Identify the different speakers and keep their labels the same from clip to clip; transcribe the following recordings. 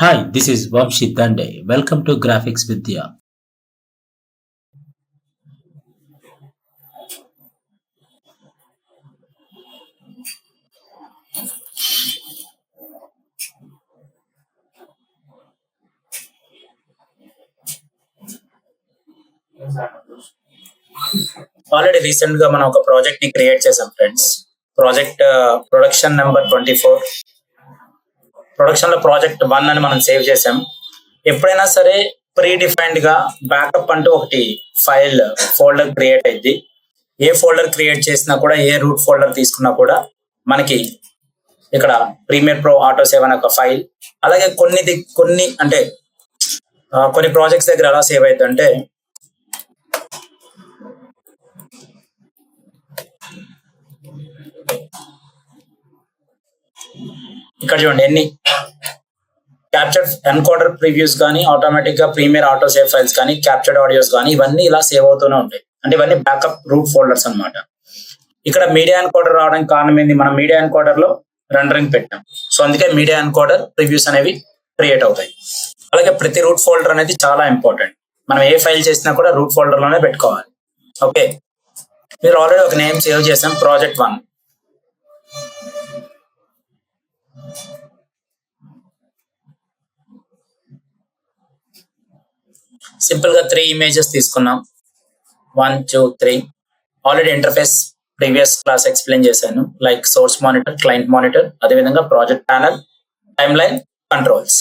Speaker 1: Hi, this is Vamshi Dande. Welcome to Graphics Vidya.
Speaker 2: Already recent గా మనం ఒక project ని క్రియేట్ చేసాం friends. Project production number 24. Production లో ప్రాజెక్ట్ 1 అని మనం సేవ్ చేసాం. ఎప్పుడైనా సరే ప్రీ డిఫైన్డ్ గా బ్యాకప్ అంటూ ఒకటి ఫైల్ ఫోల్డర్ క్రియేట్ అయింది. ఏ ఫోల్డర్ క్రియేట్ చేసినా కూడా, ఏ రూట్ ఫోల్డర్ తీసుకున్నా కూడా మనకి ఇక్కడ ప్రీమియర్ ప్రో ఆటో సేవ్ అనే ఒక ఫైల్, అలాగే కొన్ని అంటే కొన్ని ప్రాజెక్ట్స్ దగ్గర ఎలా సేవ్ అవుతుంది అంటే, ఇక్కడ చూడండి ఎన్ని క్యాప్చర్డ్ ఎన్కోడర్ ప్రివ్యూస్ కానీ, ఆటోమేటిక్ గా ప్రీమియర్ ఆటో సేవ్ ఫైల్స్ కానీ, క్యాప్చర్డ్ ఆడియోస్ కానీ, ఇవన్నీ ఇలా సేవ్ అవుతూనే ఉంటాయి. అంటే ఇవన్నీ బ్యాకప్ రూట్ ఫోల్డర్స్ అన్నమాట. ఇక్కడ మీడియా ఎన్కోడర్ రావడానికి కారణం ఏంది? మనం మీడియా ఎన్కోడర్ లో రెండరింగ్ పెట్టాం. సో అందుకే మీడియా ఎన్కోడర్ ప్రివ్యూస్ అనేవి క్రియేట్ అవుతాయి. అలాగే ప్రతి రూట్ ఫోల్డర్ అనేది చాలా ఇంపార్టెంట్. మనం ఏ ఫైల్ చేసినా కూడా రూట్ ఫోల్డర్ లోనే పెట్టుకోవాలి. ఓకే, మీరు ఆల్రెడీ ఒక నేమ్ సేవ్ చేసాం, ప్రాజెక్ట్ 1. సింపుల్ గా 3 ఇమేజెస్ తీసుకున్నాం. 1, 2, 3. Already interface previous class explain చేశాను. Like source monitor, client monitor, అదేవిధంగా project panel, timeline, controls.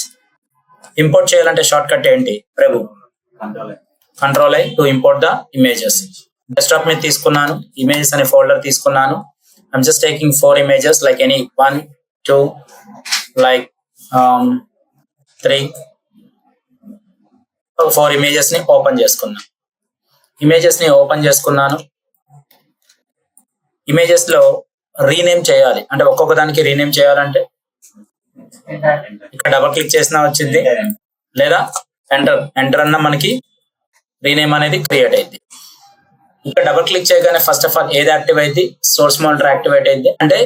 Speaker 2: Import చేయాలంటే షార్ట్ కట్ ఏంటి Prabhu? Control I to import the images. Desktop మీద తీసుకున్నాను, ఇమేజెస్ అనే ఫోల్డర్ తీసుకున్నాను. I'm just taking 4 images, like any 1, 2, like 3, 4 images ని open చేసుకున్నాను. Images లో రీనేమ్ చేయాలి అంటే, ఒక్కొక్క దానికి రీనేమ్ చేయాలంటే ఇక్కడ డబుల్ క్లిక్ చేసినా వచ్చింది, లేదా ఎంటర్ అన్న మనకి రీనేమ్ అనేది క్రియేట్ అయింది. ఇక్కడ డబుల్ క్లిక్ చేయగానే ఫస్ట్ ఆఫ్ ఆల్ ఏది యాక్టివ్ అయింది? సోర్స్ మానిటర్ యాక్టివేట్ అయింది. అంటే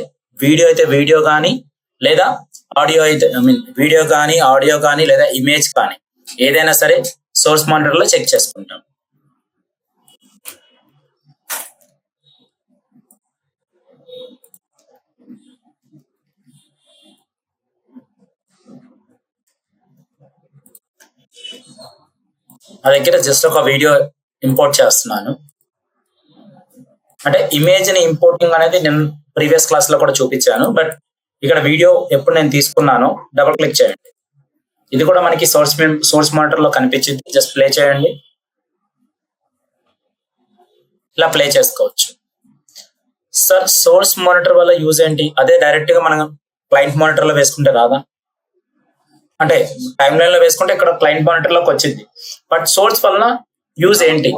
Speaker 2: వీడియో అయితే వీడియో కానీ, లేదా ఆడియో అయితే వీడియో కానీ, ఆడియో కానీ, లేదా ఇమేజ్ కానీ, ఏదైనా సరే సోర్స్ మానిటర్ లో చెక్ చేసుకుంటాం. నా దగ్గర జస్ట్ ఒక వీడియో ఇంపోర్ట్ చేస్తున్నాను. అంటే ఇమేజ్ ని ఇంపోర్టింగ్ అనేది నేను ప్రీవియస్ క్లాస్ లో కూడా చూపించాను. బట్ ఇక్కడ వీడియో ఎప్పుడు నేను తీసుకున్నానో డబుల్ క్లిక్ చేయండి. ఇది కూడా మనకి సోర్స్ మానిటర్ లో కనిపించింది. జస్ట్ ప్లే చేయండి, ఇలా ప్లే చేసుకోవచ్చు. సార్, సోర్స్ మానిటర్ వల్ల యూజ్ ఏంటి? అదే డైరెక్ట్ గా మనం క్లయింట్ మానిటర్ లో వేసుకుంటే రాదా? అంటే టైమ్ లైన్ లో వేసుకుంటే ఇక్కడ క్లయింట్ మానిటర్ లోకి వచ్చింది. బట్ సోర్స్ వలన యూజ్ ఏంటి?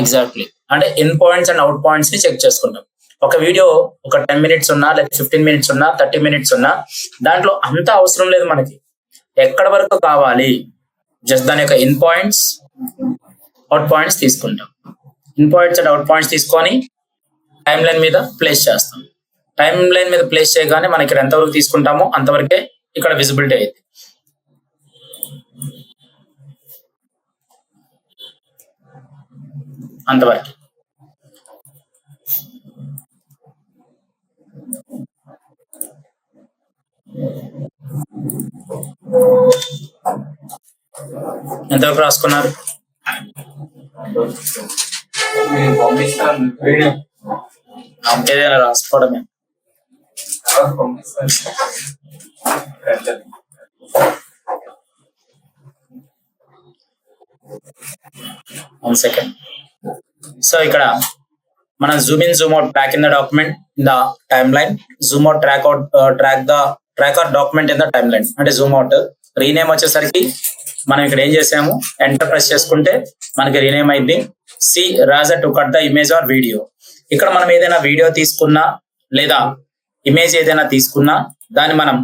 Speaker 2: ఎగ్జాక్ట్లీ, అంటే in points and out points ని చెక్ చేసుకుంటాం. ఒక వీడియో ఒక 10 మినిట్స్ ఉన్నా, లేదా 15 మినిట్స్ ఉన్నా, 30 మినిట్స్ ఉన్నా, దాంట్లో అంత అవసరం లేదు మనకి. ఎక్కడ వరకు కావాలి, జస్ట్ దాని యొక్క ఇన్ పాయింట్స్, అవుట్ పాయింట్స్ తీసుకుంటాం. In points and out points తీసుకొని టైమ్ లైన్ మీద ప్లేస్ చేస్తాం. టైమ్ లైన్ మీద ప్లేస్ చేయగానే మనం ఇక్కడ ఎంతవరకు తీసుకుంటామో అంతవరకే ఇక్కడ విజిబిలిటీ అయింది. అంతవరకు. ఎంతవరకు రాసుకున్నారు? ఏదైనా రాసుకోవడమే. One second. సో ఇక్కడ మనం Zoom in, Zoom out, track in the document in the time line, Zoom out, track out, track are document in the time line. అంటే జూమ్ అవుట్. రీనేమ్ వచ్చేసరికి మనం ఇక్కడ ఏం చేసాము, ఎంటర్ ప్రెస్ చేసుకుంటే మనకి రీనేమ్ అయింది. C razor to cut the image or video. ఇక్కడ మనం ఏదైనా వీడియో తీసుకున్నా, లేదా ఇమేజ్ ఏదైనా తీసుకున్నా, దాన్ని మనం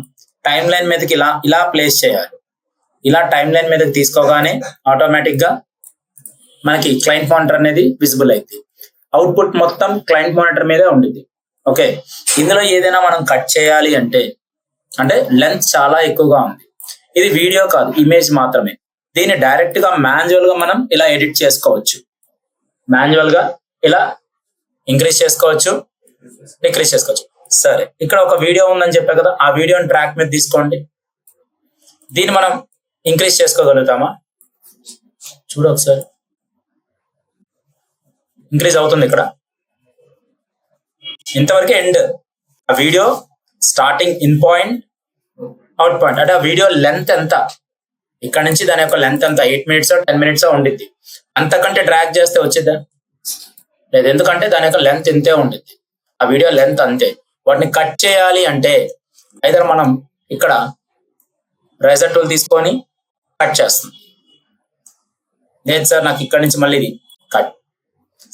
Speaker 2: టైమ్ లైన్ మీదకి ఇలా ప్లేస్ చేయాలి. ఇలా టైమ్ లైన్ మీదకి తీసుకోగానే ఆటోమేటిక్ గా మనకి క్లయింట్ మానిటర్ అనేది విజిబుల్ అయింది. అవుట్పుట్ మొత్తం క్లయింట్ మానిటర్ మీదే ఉంటుంది. ఓకే, ఇందులో ఏదైనా మనం కట్ చేయాలి అంటే లెంత్ చాలా ఎక్కువగా ఉంది. ఇది వీడియో కాదు, ఇమేజ్ మాత్రమే. దీన్ని డైరెక్ట్ గా మాన్యువల్ గా మనం ఇలా ఎడిట్ చేసుకోవచ్చు. మాన్యువల్ గా ఇలా ఇంక్రీజ్ చేసుకోవచ్చు, డిక్రీజ్ చేసుకోవచ్చు. సరే, ఇక్కడ ఒక వీడియో ఉందని చెప్పా కదా, ఆ వీడియోని ట్రాక్ మీద తీసుకోండి. దీన్ని మనం ఇంక్రీజ్ చేసుకోగలుగుతామా? చూడ ఒకసారి, ఇంక్రీజ్ అవుతుంది ఇక్కడ. ఇంతవరకు ఎండ్. ఆ video starting in point, out point, అంటే ఆ వీడియో లెంత్ ఎంత, ఇక్కడ నుంచి దాని యొక్క లెంత్ ఎంత, 8 minutes 10 minutes ఉండిద్ది. అంతకంటే డ్రాగ్ చేస్తే వచ్చిద్దా? లేదు, ఎందుకంటే దాని యొక్క లెంత్ ఇంతే ఉండిద్ది. ఆ వీడియో లెంత్ అంతే. వాటిని కట్ చేయాలి అంటే ఐదర్ మనం ఇక్కడ రైజర్ టూల్ తీసుకొని కట్ చేస్తాం. లేదు సార్, నాకు ఇక్కడ నుంచి మళ్ళీ ఇది కట్.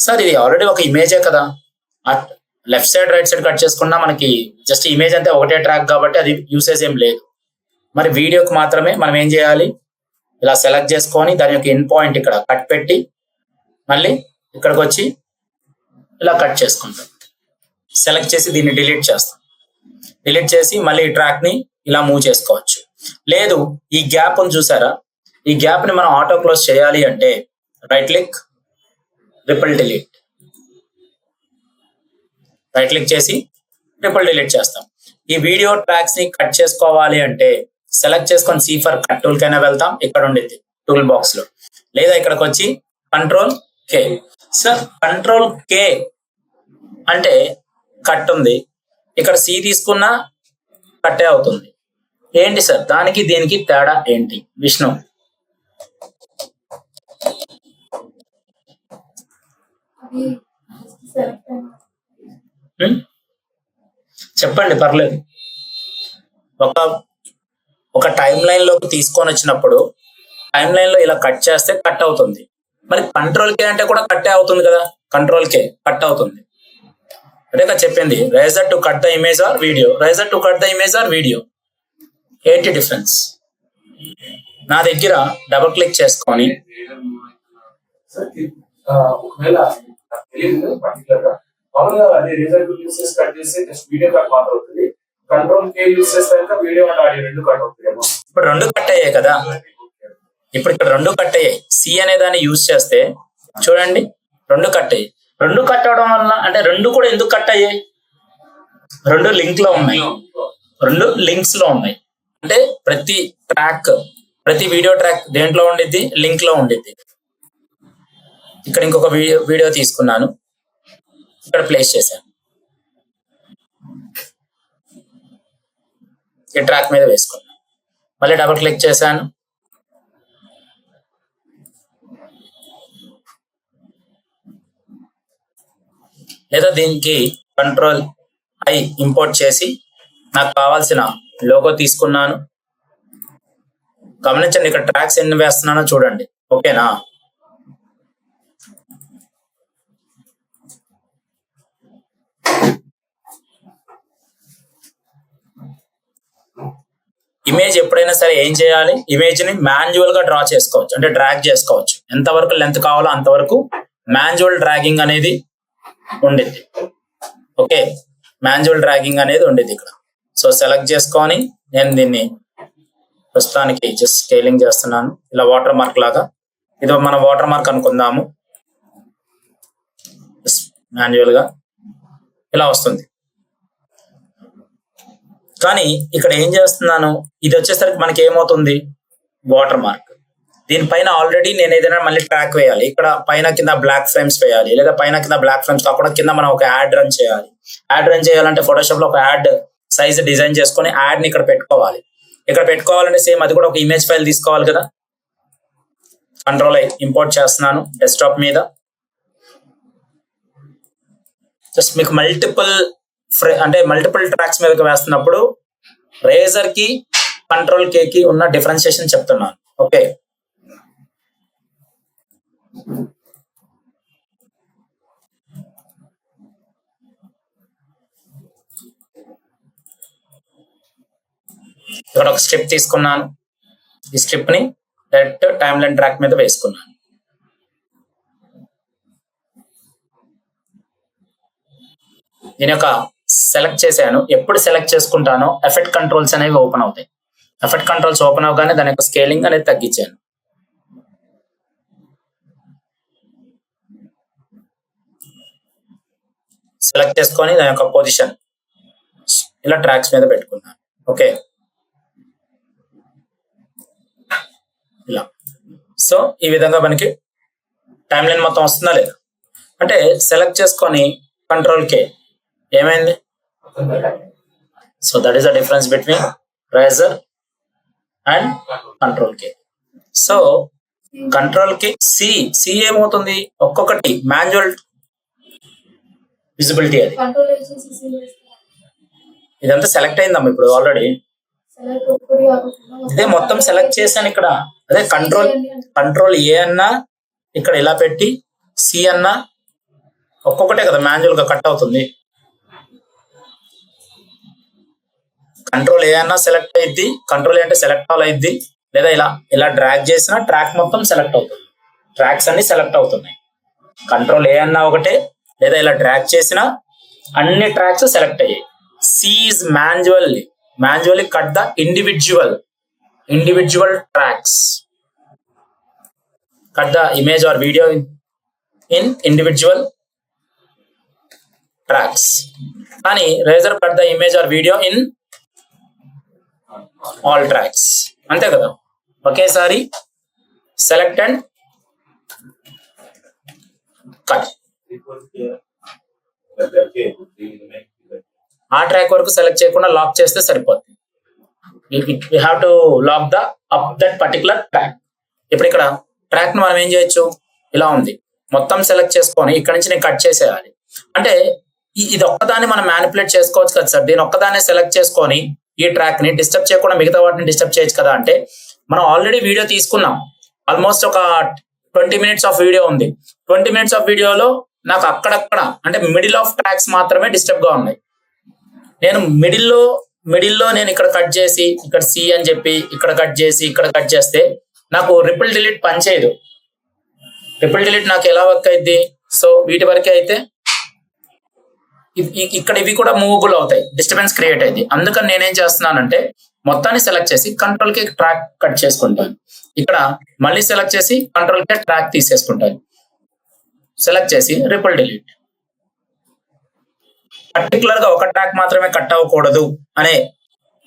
Speaker 2: సార్, ఇది ఆల్రెడీ ఒక ఇమేజే కదా, left side right side cut చేసుకున్నా మనకి జస్ట్ ఇమేజ్ అంతే, ఒకటే ట్రాక్ కాబట్టి అది యూసేజ్ ఏం లేదు. మరి వీడియోకి మాత్రమే మనం ఏం చేయాలి, ఇలా సెలెక్ట్ చేసుకొని దాని యొక్క ఇన్ పాయింట్ ఇక్కడ కట్ పెట్టి మళ్ళీ ఇక్కడికి వచ్చి ఇలా కట్ చేసుకుంటాం. సెలెక్ట్ చేసి దీన్ని డిలీట్ చేస్తాం. డిలీట్ చేసి మళ్ళీ ఈ ట్రాక్ ని ఇలా మూవ్ చేసుకోవచ్చు. లేదు, ఈ గ్యాప్ ని చూసారా, ఈ గ్యాప్ ని మనం ఆటో క్లోజ్ చేయాలి అంటే right click, ripple delete, right click చేసి రిపుల్ డిలీట్ చేస్తాం. ఈ వీడియో ట్రాక్స్ ని కట్ చేసుకోవాలి అంటే సెలెక్ట్ చేసుకొని సి ఫర్ కట్ టూల్ కైనా వెళ్తాం, ఇక్కడ ఉండిద్ది టూల్ బాక్స్ లో. లేదా ఇక్కడికి వచ్చి కంట్రోల్ కే. సార్, కంట్రోల్ కే అంటే కట్ ఉంది, ఇక్కడ సి తీసుకున్నా కట్టే అవుతుంది. ఏంటి సార్ దానికి దీనికి తేడా ఏంటి? విష్ణు చెప్పండి, పర్లేదు. ఒక టైం లైన్ లోకి తీసుకొని వచ్చినప్పుడు టైం లైన్ లో ఇలా కట్ చేస్తే కట్ అవుతుంది. మరి కంట్రోల్ కే అంటే కూడా కట్టే అవుతుంది కదా, కంట్రోల్ కే కట్ అవుతుంది. అంటే చెప్పింది raiser to cut the image or video, raiser to cut the image or video. ఏంటి డిఫరెన్స్? నా దగ్గర డబుల్ క్లిక్ చేసుకొని
Speaker 3: ఒకవేళ తెలియదు పర్టికులర్ గా, మామూలుగా అది రేజర్ టూల్ యూస్ చేసి కట్ చేస్తే జస్ట్ వీడియో కట్ మాత్రం అవుతుంది. కంట్రోల్ కే యూస్ చేస్తే వీడియో అండ్ ఆడియో రెండు కట్ అవుతుంది.
Speaker 2: ఇప్పుడు రెండు కట్ అయ్యాయి కదా, ఇప్పుడు ఇక్కడ రెండు కట్ అయ్యాయి. సి అనే దాన్ని యూజ్ చేస్తే చూడండి రెండు కట్ అయ్యాయి. రెండు కట్ అవడం వల్ల అంటే రెండు కూడా ఎందుకు కట్ అయ్యాయి? రెండు లింక్ లో ఉన్నాయి, రెండు లింక్స్ లో ఉన్నాయి. అంటే ప్రతి వీడియో ట్రాక్ దేంట్లో ఉండిద్ది, లింక్ లో ఉండిద్ది. ఇక్కడ ఇంకొక వీడియో తీసుకున్నాను, ఇక్కడ ప్లేస్ చేశాను, ఈ ట్రాక్ మీద వేసుకున్నాను. మళ్ళీ డబుల్ క్లిక్ చేశాను, లేదా దీనికి కంట్రోల్ ఐ ఇంపోర్ట్ చేసి నాకు కావాల్సిన లోగో తీసుకున్నాను. గమనించండి, ఇక్కడ ట్రాక్స్ ఎన్ని వేస్తున్నానో చూడండి. ఓకేనా? ఇమేజ్ ఎప్పుడైనా సరే ఏం చేయాలి, ఇమేజ్ ని మాన్యువల్ గా డ్రా చేసుకోవచ్చు, అంటే డ్రాగ్ చేసుకోవచ్చు. ఎంతవరకు లెంత్ కావాలో అంతవరకు మాన్యువల్ డ్రాగింగ్ అనేది ఉండిద్ది. ఓకే, మాన్యువల్ డ్రాగింగ్ అనేది ఉండిద్ది ఇక్కడ. సో సెలెక్ట్ చేసుకొని నేను దీన్ని ప్రస్తుతానికి జస్ట్ స్కేలింగ్ చేస్తున్నాను, ఇలా వాటర్ మార్క్ లాగా. ఇది మన వాటర్ మార్క్ అనుకుందాము. మాన్యువల్ గా ఇలా వస్తుంది. కానీ ఇక్కడ ఏం చేస్తున్నాను, ఇది వచ్చేసరికి మనకి ఏమవుతుంది, వాటర్ మార్క్. దీనిపైన ఆల్రెడీ నేను ఏదైనా మళ్ళీ ట్రాక్ వేయాలి. ఇక్కడ పైన కింద బ్లాక్ ఫ్రేమ్స్ వేయాలి, లేదా పైన కింద బ్లాక్ ఫ్రేమ్స్ కాకుండా కింద మనం ఒక యాడ్ రన్ చేయాలి. యాడ్ రన్ చేయాలంటే ఫోటోషాప్ లో ఒక యాడ్ సైజ్ డిజైన్ చేసుకొని యాడ్ ని ఇక్కడ పెట్టుకోవాలి. ఇక్కడ పెట్టుకోవాలంటే సేమ్ అది కూడా ఒక ఇమేజ్ ఫైల్ తీసుకోవాలి కదా. కంట్రోల్ ఐ ఇంపోర్ట్ చేస్తున్నాను డెస్క్టాప్ మీద. జస్ట్ మీకు మల్టిపుల్ ట్రాక్స్ మీదకి వేస్తున్నప్పుడు రేజర్ కి కంట్రోల్ కే కి ఉన్న డిఫరెన్షియేషన్ చెప్తున్నాను. ఓకే, ఇక్కడ ఒక స్ట్రిప్ తీసుకున్నాను. ఈ స్ట్రిప్ ని డైరెక్ట్ టైమ్ లైన్ ట్రాక్ మీద వేసుకున్నాను. దీని యొక్క సెలెక్ట్ చేశాను. ఎప్పుడు సెలెక్ట్ చేసుకుంటానో ఎఫెక్ట్ కంట్రోల్స్ అనేవి ఓపెన్ అవుతాయి. ఎఫెక్ట్ కంట్రోల్స్ ఓపెన్ అవగానే దాని యొక్క స్కేలింగ్ అనేది తగ్గించాను. సెలెక్ట్ చేసుకొని దాని యొక్క పొజిషన్ ఇలా ట్రాక్స్ మీద పెట్టుకున్నాను. ఓకే, ఇలా. సో ఈ విధంగా మనకి టైం లైన్ మొత్తం వస్తుందా లేదా అంటే సెలెక్ట్ చేసుకొని కంట్రోల్ కే ఏమైంది. So that is the difference between razor and control K. So control కి సి ఏమవుతుంది, ఒక్కొక్కటి మాన్యువల్ విజిబిలిటీ. అది ఇదంతా సెలెక్ట్ అయిందమ్మా ఇప్పుడు ఆల్రెడీ. ఇదే మొత్తం సెలెక్ట్ చేశాను ఇక్కడ. అదే కంట్రోల్ ఏ అన్నా ఇక్కడ ఇలా పెట్టి సి అన్నా ఒక్కొక్కటే కదా మాన్యువల్ గా కట్ అవుతుంది. కంట్రోల్ ఏ అన్నా సెలెక్ట్ అయింది, కంట్రోల్ ఏ అంటే సెలెక్ట్ ఆల్ అయింది, లేదా ఇలా డ్రాగ్ చేసినా ట్రాక్ మొత్తం సెలెక్ట్ అవుతుంది. ట్రాక్స్ అన్ని సెలెక్ట్ అవుతున్నాయి. కంట్రోల్ ఏ అన్నా ఒకటే, లేదా ఇలా డ్రాగ్ చేసినా అన్ని ట్రాక్స్ సెలెక్ట్ అయ్యాయి. C is manually cut the individual tracks, cut the image or video in individual tracks. కానీ razor cut the image or video in all tracks. అంతే కదా, ఒకేసారి సెలెక్ట్ అండ్ కట్. ఆ ట్రాక్ వరకు select చేయకుండా lock చేస్తే సరిపోతుంది. We have to lock that particular track. ఇప్పుడు ఇక్కడ ట్రాక్ ను మనం ఏం చేయొచ్చు, ఇలా ఉంది మొత్తం సెలెక్ట్ చేసుకొని ఇక్కడ నుంచి నేను కట్ చేసేయాలి అంటే ఇది ఒక్కదాన్ని మనం మ్యానిపులేట్ చేసుకోవచ్చు కదా సార్. దీని ఒక్కదాన్ని సెలెక్ట్ చేసుకొని ఈ ట్రాక్ ని డిస్టర్బ్ చేయకుండా మిగతా వాటిని డిస్టర్బ్ చేయొచ్చు కదా. అంటే మనం ఆల్రెడీ వీడియో తీసుకున్నాం, ఆల్మోస్ట్ ఒక 20 minutes ఆఫ్ వీడియో ఉంది. 20 minutes ఆఫ్ వీడియోలో నాకు అక్కడక్కడ అంటే మిడిల్ ఆఫ్ ట్రాక్స్ మాత్రమే డిస్టర్బ్ గా ఉన్నాయి. నేను మిడిల్లో నేను ఇక్కడ కట్ చేసి ఇక్కడ సి అని చెప్పి ఇక్కడ కట్ చేసి ఇక్కడ కట్ చేస్తే నాకు రిపుల్ డిలీట్ పనిచేయదు. రిపుల్ డిలీట్ నాకు ఎలా వర్క్ అయింది, సో వీటి వరకే అయితే ఇక్కడ ఇవి కూడా మూవబుల్ అవుతాయి, డిస్టర్బెన్స్ క్రియేట్ అయింది. అందుకని నేనేం చేస్తున్నానంటే మొత్తాన్ని సెలెక్ట్ చేసి కంట్రోల్ కి ట్రాక్ కట్ చేసుకుంటాను. ఇక్కడ మళ్ళీ సెలెక్ట్ చేసి కంట్రోల్ కి ట్రాక్ తీసేసుకుంటాను. సెలెక్ట్ చేసి రిపుల్ డిలీట్. పర్టికులర్ గా ఒక ట్రాక్ మాత్రమే కట్ అవ్వకూడదు అనే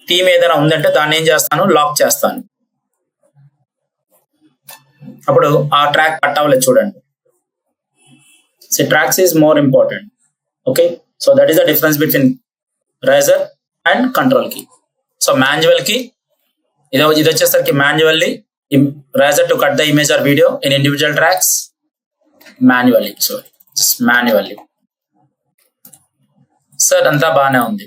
Speaker 2: థీమ్ ఏదైనా ఉందంటే దాన్ని ఏం చేస్తాను, లాక్ చేస్తాను. అప్పుడు ఆ ట్రాక్ కట్ అవ్వలేదు చూడండి. So tracks is more important. Okay, so that is the difference between razor and control K. So manual కి ఇది వచ్చేసరికి manually razor to cut the image or video in individual tracks manually. Sir అంతా బాగానే ఉంది.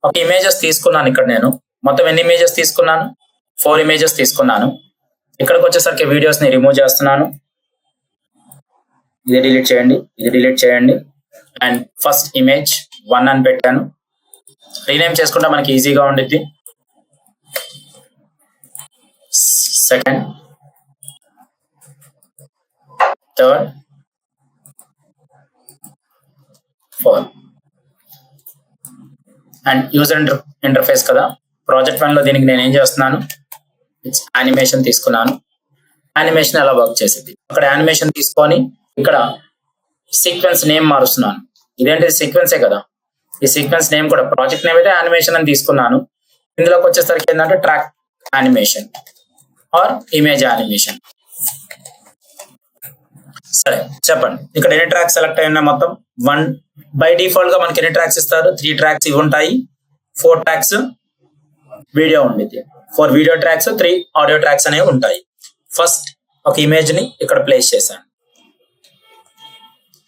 Speaker 2: ఒక images తీసుకున్నాను ఇక్కడ. నేను మొత్తం ఎన్ని ఇమేజెస్ తీసుకున్నాను, 4 ఇమేజెస్ తీసుకున్నాను. ఇక్కడికి వచ్చేసరికి వీడియోస్ ని రిమూవ్ చేస్తున్నాను. ఇది డిలీట్ చేయండి అండ్ ఫస్ట్ ఇమేజ్ 1 అని పెట్టాను. రీనేమ్ చేసుకుంటే మనకి ఈజీగా ఉండిద్ది. Second, third, fourth. And user interface కదా, ప్రాజెక్ట్ 1 లో దీనికి నేను ఏం చేస్తున్నాను, యానిమేషన్ తీసుకున్నాను. యానిమేషన్ ఎలా వర్క్ చేసేది, అక్కడ యానిమేషన్ తీసుకొని ఇక్కడ సీక్వెన్స్ నేమ్ మారుస్తున్నాను. ఇదేంటిది సీక్వెన్సే కదా, ఈ సీక్వెన్స్ నేమ్ కూడా ప్రాజెక్ట్ నేమ్ అయితే యానిమేషన్ అని తీసుకున్నాను. ఇందులోకి వచ్చేసరికి ఏంటంటే track animation or image animation. సరే చెప్పండి, ఇక్కడ ఎన్ని ట్రాక్స్ సెలెక్ట్ అయినా మొత్తం 1. బై డిఫాల్ట్ గా మనకి ఎన్ని ట్రాక్స్ ఇస్తారు, 3 ట్రాక్స్ ఇవి ఉంటాయి. 4 ట్రాక్స్ వీడియో ఉండిద్ది. 4 వీడియో ట్రాక్స్, 3 ఆడియో ట్రాక్స్ అనేవి ఉంటాయి. ఫస్ట్ ఒక ఇమేజ్ ని ఇక్కడ ప్లేస్ చేశాను.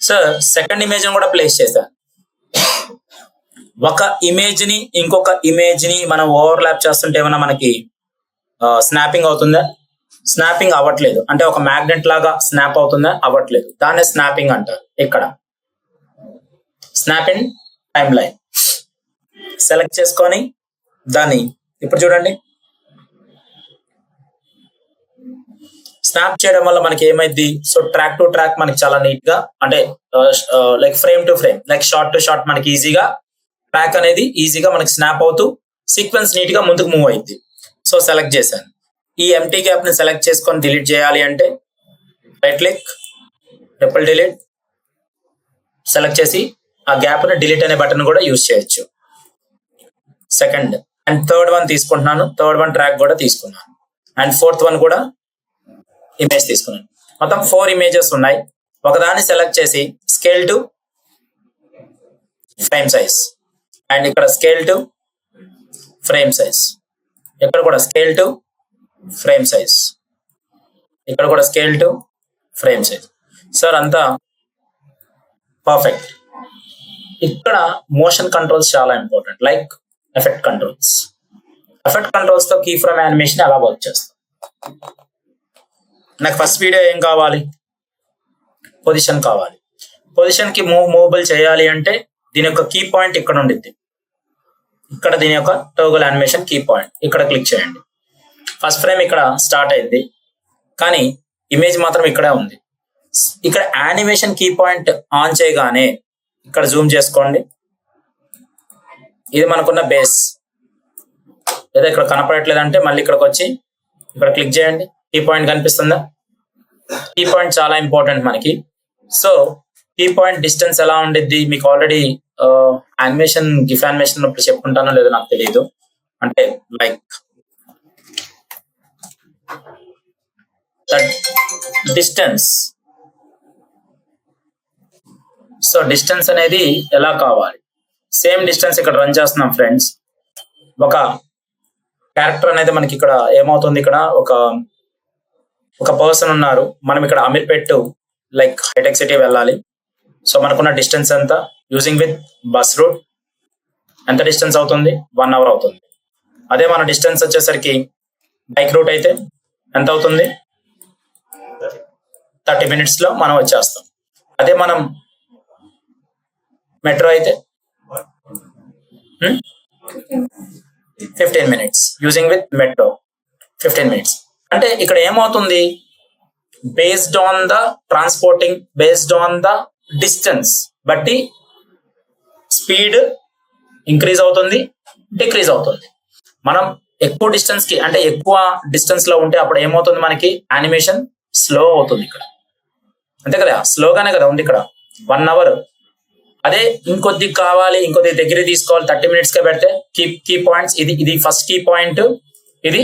Speaker 2: సార్ సెకండ్ ఇమేజ్ ని కూడా ప్లేస్ చేశాను. ఒక ఇమేజ్ ని ఇంకొక ఇమేజ్ ని మనం ఓవర్లాప్ చేస్తుంటే ఏమన్నా మనకి స్నాపింగ్ అవుతుందా? స్నాపింగ్ అవ్వట్లేదు. అంటే ఒక మ్యాగ్నెట్ లాగా స్నాప్ అవుతుందా? అవ్వట్లేదు. దాన్నే స్నాపింగ్ అంటారు. ఇక్కడ snap in time line select చేసుకొని దాన్ని ఇప్పుడు చూడండి, స్నాప్ చేయడం వల్ల మనకి ఏమైంది, సో ట్రాక్ టు ట్రాక్ మనకి చాలా నీట్ గా, అంటే like frame to frame, like short to short మనకి ఈజీగా ట్రాక్ అనేది ఈజీగా మనకి స్నాప్ అవుతూ సీక్వెన్స్ నీట్ గా ముందుకు మూవ్ అయింది. సో సెలెక్ట్ చేశాను. ఈ ఎంటీ గ్యాప్ ని సెలెక్ట్ చేసుకొని డిలీట్ చేయాలి అంటే right click, triple delete select చేసి ఆ గ్యాప్ ని డిలీట్ అనే బటన్ కూడా యూజ్ చేయొచ్చు. సెకండ్ అండ్ థర్డ్ వన్ తీసుకుంటున్నాను. థర్డ్ వన్ ట్రాక్ కూడా తీసుకున్నాను. అండ్ ఫోర్త్ వన్ కూడా ఇమేజ్ తీసుకున్నాను. మొత్తం 4 ఇమేజెస్ ఉన్నాయి. ఒకదాన్ని సెలెక్ట్ చేసి scale to frame size, and ఇక్కడ స్కేల్ టు ఫ్రేమ్ సైజ్, ఇక్కడ కూడా స్కేల్ టు ఫ్రేమ్ సైజ్, ఇక్కడ కూడా scale to frame size. Sir అంతా పర్ఫెక్ట్. ఇక్కడ మోషన్ కంట్రోల్స్ చాలా important, like effect controls. Effect controls తో కీ ఫ్రేమ్ యానిమేషన్ ఎలా వర్క్ చేస్తాం. నాకు ఫస్ట్ వీడియో ఏం కావాలి, పొజిషన్ కావాలి. పొజిషన్ కి మూవబుల్ చేయాలి అంటే దీని యొక్క కీ పాయింట్ ఇక్కడ ఉండిద్ది. ఇక్కడ దీని యొక్క టోగల్ యానిమేషన్ కీ పాయింట్ ఇక్కడ క్లిక్ చేయండి. ఫస్ట్ ఫ్రేమ్ ఇక్కడ స్టార్ట్ అయింది, కానీ ఇమేజ్ మాత్రం ఇక్కడే ఉంది. ఇక్కడ యానిమేషన్ కీ పాయింట్ ఆన్ చేయగానే ఇక్కడ జూమ్ చేసుకోండి. ఇది మనకున్న బేస్, లేదా ఇక్కడ కనపడట్లేదంటే మళ్ళీ ఇక్కడికి వచ్చి ఇక్కడ క్లిక్ చేయండి. కీ పాయింట్ కనిపిస్తుందా? కీ పాయింట్ చాలా ఇంపార్టెంట్ మనకి. సో కీ పాయింట్ డిస్టెన్స్ ఎలా ఉండిద్ది మీకు ఆల్రెడీ యానిమేషన్ గిఫ్ యానిమేషన్ ఉన్నప్పుడు చెప్పుకుంటానో లేదో నాకు తెలియదు. అంటే లైక్ డిస్టెన్స్. సో డిస్టెన్స్ అనేది ఎలా కావాలి, సేమ్ డిస్టెన్స్ ఇక్కడ రన్ చేస్తున్నాం ఫ్రెండ్స్. ఒక క్యారెక్టర్ అనేది మనకి ఇక్కడ ఏమవుతుంది, ఇక్కడ ఒక పర్సన్ ఉన్నారు. మనం ఇక్కడ అమీర్పేట్ లైక్ హైటెక్ సిటీ వెళ్ళాలి. సో మనకున్న డిస్టెన్స్ ఎంత, యూజింగ్ విత్ బస్ రూట్ ఎంత డిస్టెన్స్ అవుతుంది, 1 hour అవుతుంది. అదే మన డిస్టెన్స్ వచ్చేసరికి బైక్ రూట్ అయితే ఎంత అవుతుంది, 30 minutes లో మనం వచ్చేస్తాం. అదే మనం మెట్రో అయితే 15 minutes, using with metro 15 minutes. అంటే ఇక్కడ ఏమవుతుంది, based on the transporting, based on the distance బట్టి స్పీడ్ ఇంక్రీజ్ అవుతుంది, డిక్రీజ్ అవుతుంది. మనం ఎక్కువ డిస్టెన్స్ కి అంటే ఎక్కువ డిస్టెన్స్ లో ఉంటే అప్పుడు ఏమవుతుంది, మనకి యానిమేషన్ స్లో అవుతుంది. ఇక్కడ అంతే కదా, స్లోగానే కదా ఉంది ఇక్కడ 1 hour. అదే ఇంకొద్ది కావాలి, ఇంకొద్ది దగ్గర తీసుకోవాలి, 30 minutes కే పెడితే కీ పాయింట్స్ ఇది ఫస్ట్ కీ పాయింట్, ఇది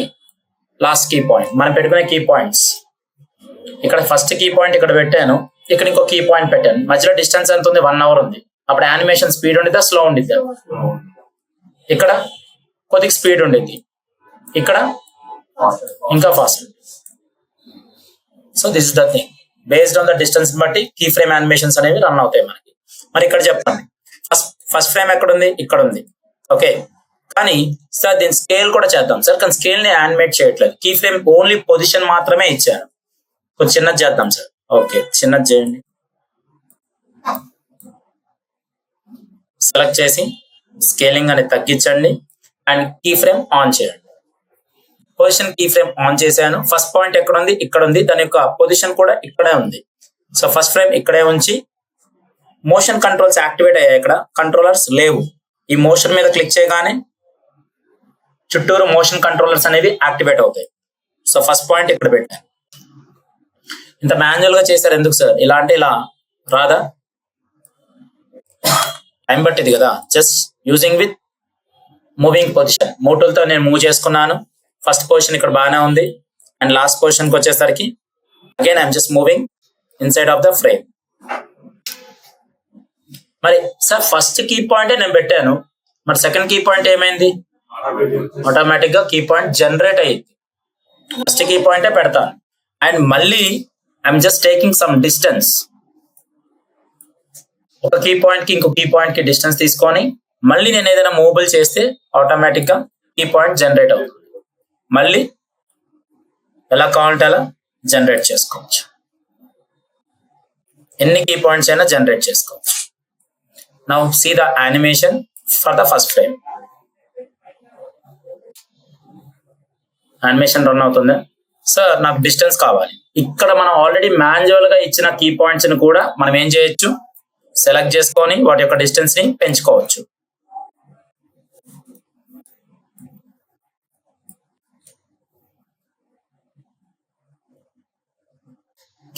Speaker 2: లాస్ట్ కీ పాయింట్. మనం పెట్టుకునే కీ పాయింట్స్ ఇక్కడ ఫస్ట్ కీ పాయింట్ ఇక్కడ పెట్టాను, ఇక్కడ ఇంకో కీ పాయింట్ పెట్టాను. మధ్యలో డిస్టెన్స్ ఎంత ఉంది, 1 hour ఉంది. అప్పుడు యానిమేషన్ స్పీడ్ ఉండిద్దా, స్లో ఉండిద్దా? ఇక్కడ కొద్దిగా స్పీడ్ ఉండిద్ది, ఇక్కడ ఇంకా fast. So this is the thing, based on the distance బట్టి కీ ఫ్రేమ్ యానిమేషన్స్ అనేవి రన్ అవుతాయి మనకి. మరి ఇక్కడ చెప్పండి, ఫస్ట్ ఫ్రేమ్ ఎక్కడ ఉంది, ఇక్కడ ఉంది. ఓకే, కానీ సార్ దీని స్కేల్ కూడా చేద్దాం సార్, కానీ స్కేల్ ని యానిమేట్ చేయట్లేదు. కీ ఫ్రేమ్ ఓన్లీ పొజిషన్ మాత్రమే ఇచ్చాను. కొంచెం చిన్నది చేద్దాం సార్. ఓకే, చిన్నది చేయండి. సెలెక్ట్ చేసి స్కేలింగ్ అనేది తగ్గించండి అండ్ కీ ఫ్రేమ్ ఆన్ చేయండి. పొజిషన్ కీ ఫ్రేమ్ ఆన్ చేశాను. ఫస్ట్ పాయింట్ ఎక్కడ ఉంది, ఇక్కడ ఉంది. దాని యొక్క పొజిషన్ కూడా ఇక్కడే ఉంది. సో ఫస్ట్ ఫ్రేమ్ ఇక్కడే ఉంచి మోషన్ కంట్రోల్స్ యాక్టివేట్ అయ్యాయి. ఇక్కడ కంట్రోలర్స్ లేవు. ఈ మోషన్ మీద క్లిక్ చేయగానే చుట్టూరు మోషన్ కంట్రోలర్స్ అనేవి యాక్టివేట్ అవుతాయి. సో ఫస్ట్ పాయింట్ ఇక్కడ పెట్టాను. ఇంత మాన్యువల్ గా చేశారు ఎందుకు సార్, ఇలా అంటే ఇలా రాదా, టైం పట్టింది కదా. Just using with moving position, మోటూల్తో నేను మూవ్ చేసుకున్నాను. ఫస్ట్ పొజిషన్ ఇక్కడ బాగానే ఉంది అండ్ లాస్ట్ పొజిషన్కి వచ్చేసరికి again I'm just moving inside of the frame. మరి సార్ ఫస్ట్ కీ పాయింటే నేను పెట్టాను, మరి సెకండ్ కీ పాయింట్ ఏమైంది, ఆటోమేటిక్ గా కీ పాయింట్ జనరేట్ అయ్యింది. ఫస్ట్ కీ పాయింటే పెడతాను అండ్ మళ్ళీ I'm just taking some distance. ఒక కీ పాయింట్ కి ఇంకో కీ పాయింట్ కి డిస్టెన్స్ తీసుకొని మళ్ళీ నేను ఏదైనా మూవబుల్ చేస్తే ఆటోమేటిక్ గా కీ పాయింట్ జనరేట్ అవుతుంది. మళ్ళీ ఎలా కావాలంటే అలా జనరేట్ చేసుకోవచ్చు. ఎన్ని కీ పాయింట్స్ అయినా జనరేట్ చేసుకోవచ్చు. Now see the animation for the first frame. Animation run అవుతుంది. సార్ నాకు డిస్టెన్స్ కావాలి. ఇక్కడ మనం ఆల్రెడీ మాన్యువల్ గా ఇచ్చిన కీ పాయింట్స్ ని కూడా మనం ఏం చేయొచ్చు, సెలెక్ట్ చేసుకొని వాటి యొక్క డిస్టెన్స్ ని పెంచుకోవచ్చు.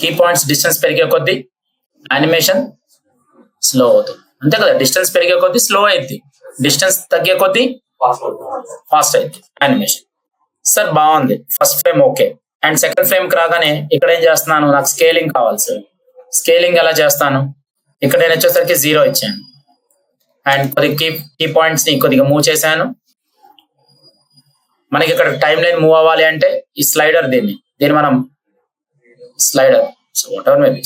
Speaker 2: కీ పాయింట్స్ డిస్టెన్స్ పెరిగే కొద్దీ యానిమేషన్ స్లో అవుతుంది, అంతే కదా. డిస్టెన్స్ పెరిగే కొద్దీ స్లో అయింది, డిస్టెన్స్ తగ్గే కొద్దీ ఫాస్ట్ అయింది యానిమేషన్. సార్ బాగుంది, first frame okay. And second frame కి రాగానే ఇక్కడ ఏం చేస్తున్నాను, నాకు స్కేలింగ్ కావాలి సార్. స్కేలింగ్ ఎలా చేస్తాను, ఇక్కడ నేను వచ్చేసరికి 0 ఇచ్చాను అండ్ కొద్దిగా కీ పాయింట్స్ ని కొద్దిగా మూవ్ చేశాను. మనకి ఇక్కడ టైం లైన్ మూవ్ అవ్వాలి అంటే ఈ స్లైడర్, దీన్ని మనం స్లైడర్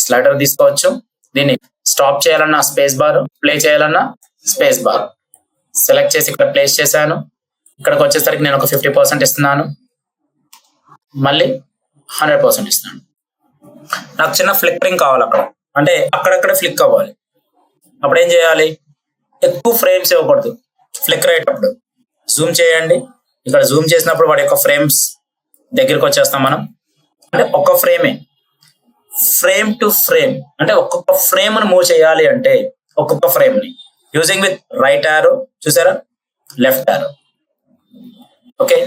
Speaker 2: స్లైడర్ తీసుకోవచ్చు. దీన్ని స్టాప్ చేయాలన్నా స్పేస్ బార్, ప్లే చేయాలన్నా స్పేస్ బార్ సెలెక్ట్ చేసి ఇక్కడ ప్లేస్ చేశాను. ఇక్కడికి వచ్చేసరికి నేను ఒక 50% ఇస్తున్నాను, మళ్ళీ 100% ఇస్తున్నాను. నాకు చిన్న ఫ్లిక్కరింగ్ కావాలి అక్కడ, అంటే అక్కడక్కడే ఫ్లిక్ అవ్వాలి. అప్పుడు ఏం చేయాలి, ఎక్కువ ఫ్రేమ్స్ ఇవ్వకూడదు. ఫ్లిక్కర్ అయ్యేటప్పుడు జూమ్ చేయండి. ఇక్కడ జూమ్ చేసినప్పుడు వాడి యొక్క ఫ్రేమ్స్ దగ్గరికి వచ్చేస్తాం మనం. అంటే ఒక్క ఫ్రేమే, ఫ్రేమ్ టు ఫ్రేమ్, అంటే ఒక్కొక్క ఫ్రేమ్ ని మూవ్ చేయాలి అంటే ఒక్కొక్క ఫ్రేమ్ ని యూజింగ్ విత్ రైట్ యారో, చూసారా, లెఫ్ట్ యారో. ఓకే,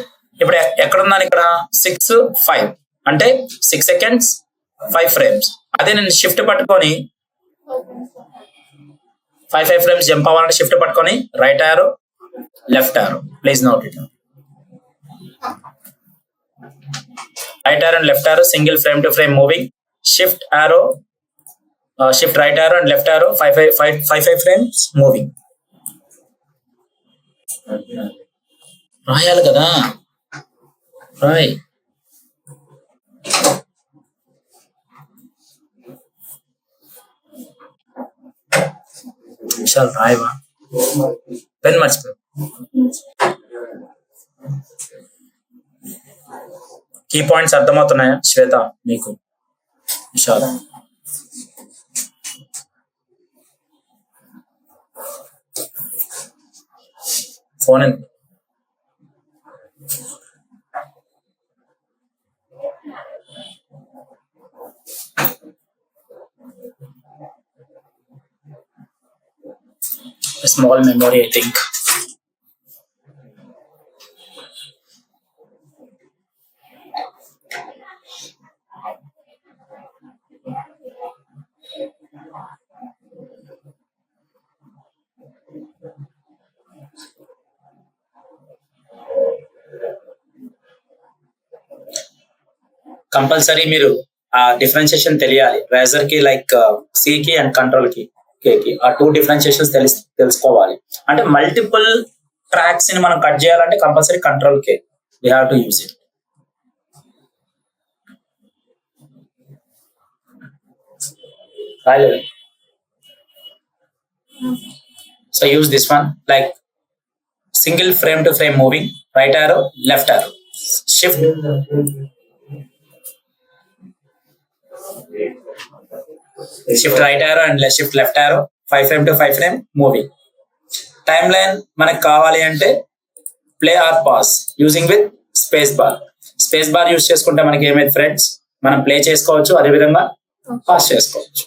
Speaker 2: ఇప్పుడు ఎక్కడున్నాను, ఇక్కడ 6, 5 అంటే 6 seconds 5 frames. అదే నేను షిఫ్ట్ పట్టుకొని 5 frames జంప్ అవ్వాలంటే షిఫ్ట్ పట్టుకొని right arrow, left arrow. Please note it. Right arrow and left arrow, single frame to frame moving. Shift arrow, shift right arrow and left arrow, 5 frames moving. రాయాలి కదా, Roy. Vishal రాయవా, pen మర్చిపో. Key points అర్థమవుతున్నాయా శ్వేత మీకు? Vishal phone small memory, I think. Compulsory మీరు ఆ differentiation తెలియాలి. Razor కి like C కి and control కి ఆ 2 డిఫరెన్షియేషన్స్ తెలుసుకోవాలి. అంటే మల్టిపుల్ ట్రాక్స్ ని మనం కట్ చేయాలంటే compulsory control K we have to use it. So use this one, like single frame to frame moving, right arrow, left arrow, shift right arrow and shift left arrow, 5 frame to 5 frame moving. Timeline మనకు కావాలి అంటే play or pause using with space bar. Space bar use చేసుకుంటే మనకి ఏమైంది friends, మనం play చేసుకోవచ్చు, అదేవిధంగా pass చేసుకోవచ్చు.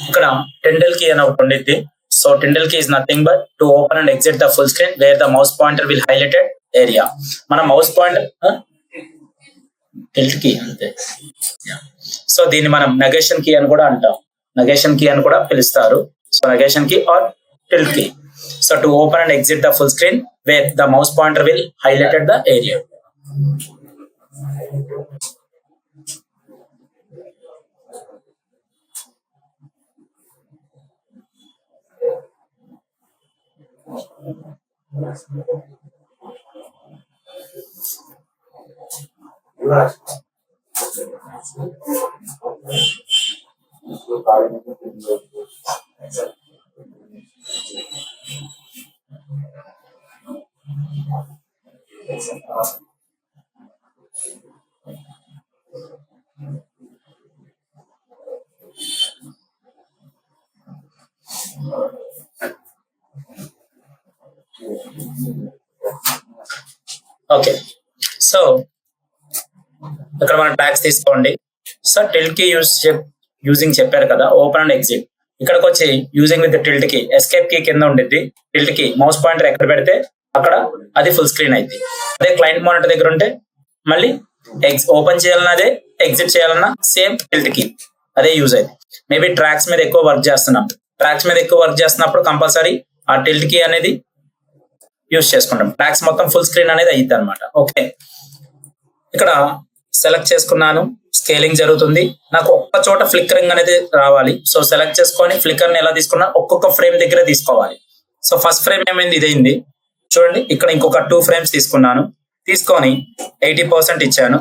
Speaker 2: ఇక్కడ Tyndall key అని ఒకటి ఉండిద్ది. So Tyndall key is nothing but to open and exit the full screen where the mouse pointer will highlighted area. మన మౌస్ పాయింటర్ టిల్ట్ కీ అంతే. సో దీన్ని మనం నెగేషన్ కీ అని కూడా అంటాం, నెగేషన్ కీ అని కూడా పిలుస్తారు. So negation key or tilt key. So to open and exit the full screen where the mouse pointer will highlighted the area. Okay, so ఇక్కడ మనం ట్యాక్స్ తీసుకోండి. సో టిల్ట్ కి యూజింగ్ చెప్పారు కదా, ఓపెన్ అండ్ ఎగ్జిట్. ఇక్కడికి వచ్చి using with tilt కి escape కి కింద ఉండిద్ది. టిల్ట్ కి మౌస్ పాయింటర్ ఎక్కడ పెడితే అక్కడ అది ఫుల్ స్క్రీన్ అయింది. అదే క్లయింట్ మానిటర్ దగ్గర ఉంటే మళ్ళీ ఓపెన్ చేయాలన్నా అదే, ఎగ్జిట్ చేయాలన్నా సేమ్ టిల్ట్ కి అదే యూజ్ అయింది. మేబీ ట్రాక్స్ మీద ఎక్కువ వర్క్ చేస్తున్నాం, ట్రాక్స్ మీద ఎక్కువ వర్క్ చేస్తున్నప్పుడు కంపల్సరీ ఆ టిల్ట్ కి అనేది యూజ్ చేసుకుంటాం. ట్రాక్స్ మొత్తం ఫుల్ స్క్రీన్ అనేది అయ్యిద్ది అనమాట. ఓకే, ఇక్కడ సెలెక్ట్ చేసుకున్నాను, స్కేలింగ్ జరుగుతుంది. నాకు ఒక్క చోట ఫ్లిక్కరింగ్ అనేది రావాలి. సో సెలెక్ట్ చేసుకొని ఫ్లిక్కర్ ని ఎలా తీసుకున్నా ఒక్కొక్క ఫ్రేమ్ దగ్గర తీసుకోవాలి. సో ఫస్ట్ ఫ్రేమ్ ఏమైంది, ఇదైంది చూడండి. ఇక్కడ ఇంకొక 2 frames తీసుకున్నాను, తీసుకొని 80% ఇచ్చాను.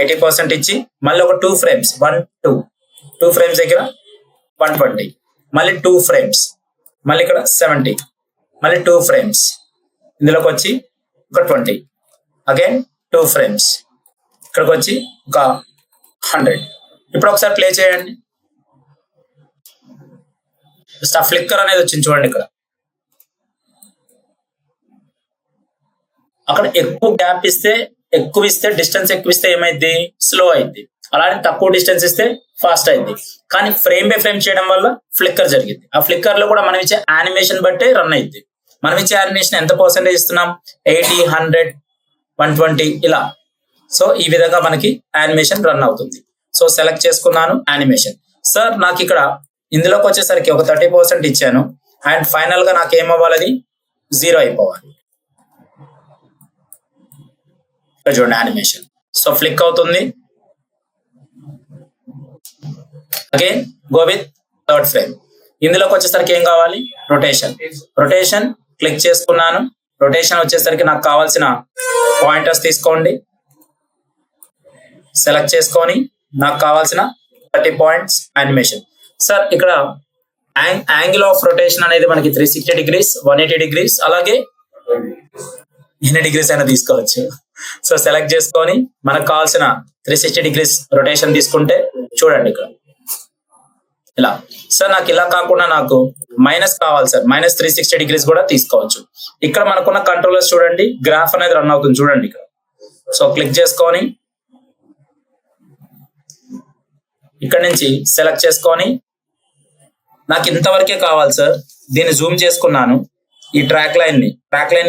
Speaker 2: 80% ఇచ్చి మళ్ళీ ఒక 2 frames 1 2 frames దగ్గర 120, మళ్ళీ 2 frames, మళ్ళీ ఇక్కడ 70, మళ్ళీ 2 frames, ఇందులోకి వచ్చి ఒక 20, అగైన్ 2 frames, ఇక్కడికి వచ్చి ఒక 100. ఇప్పుడు ఒకసారి ప్లే చేయండి. జస్ట్ ఆ ఫ్లిక్కర్ అనేది వచ్చింది చూడండి. ఇక్కడ అక్కడ ఎక్కువ గ్యాప్ ఇస్తే, డిస్టెన్స్ ఎక్కువ ఇస్తే ఏమైంది, స్లో అయింది. అలానే తక్కువ డిస్టెన్స్ ఇస్తే ఫాస్ట్ అయింది. కానీ ఫ్రేమ్ బై ఫ్రేమ్ చేయడం వల్ల ఫ్లిక్కర్ జరిగింది. ఆ ఫ్లిక్కర్ లో కూడా మనం ఇచ్చే యానిమేషన్ బట్టే రన్ అయింది. మనం ఇచ్చే యానిమేషన్ ఎంత పర్సెంటేజ్ ఇస్తున్నాం, 80, 100, 120 ఇలా. సో ఈ విధంగా మనకి యానిమేషన్ రన్ అవుతుంది. సో సెలెక్ట్ చేసుకున్నాను యానిమేషన్. సార్ నాకు ఇక్కడ ఇందులోకి వచ్చేసరికి ఒక 30% ఇచ్చాను, అండ్ ఫైనల్ గా నాకు ఏమవ్వాలి, 0 అయిపోవాలి. చూడండి యానిమేషన్. సో ఫ్లిక్ అవుతుంది. Again go with third frame. ఇందులోకి వచ్చేసరికి ఏం కావాలి, రొటేషన్ క్లిక్ చేసుకున్నాను. రొటేషన్ వచ్చేసరికి నాకు కావాల్సిన పాయింటర్స్ తీసుకోండి, సెలెక్ట్ చేసుకొని నాకు కావాల్సిన 30 points యానిమేషన్. సార్ ఇక్కడ యాంగిల్ ఆఫ్ రొటేషన్ అనేది మనకి 360 degrees, 180 degrees, అలాగే ఎన్ని డిగ్రీస్ అయినా తీసుకోవచ్చు. సో సెలెక్ట్ చేసుకొని మనకు కావాల్సిన 360 degrees రొటేషన్ తీసుకుంటే చూడండి ఇక్కడ ఇలా. సార్ నాకు ఇలా కాకుండా నాకు మైనస్ కావాలి సార్, మైనస్ 360 degrees కూడా తీసుకోవచ్చు. ఇక్కడ మనకున్న కంట్రోలర్స్ చూడండి, గ్రాఫ్ అనేది రన్ అవుతుంది చూడండి ఇక్కడ. సో క్లిక్ చేసుకొని ఇక్కడ నుంచి సెలెక్ట్ చేసుకొని నాకు ఇంతవరకే కావాలి సార్, దీన్ని జూమ్ చేసుకున్నాను. ఈ ట్రాక్ లైన్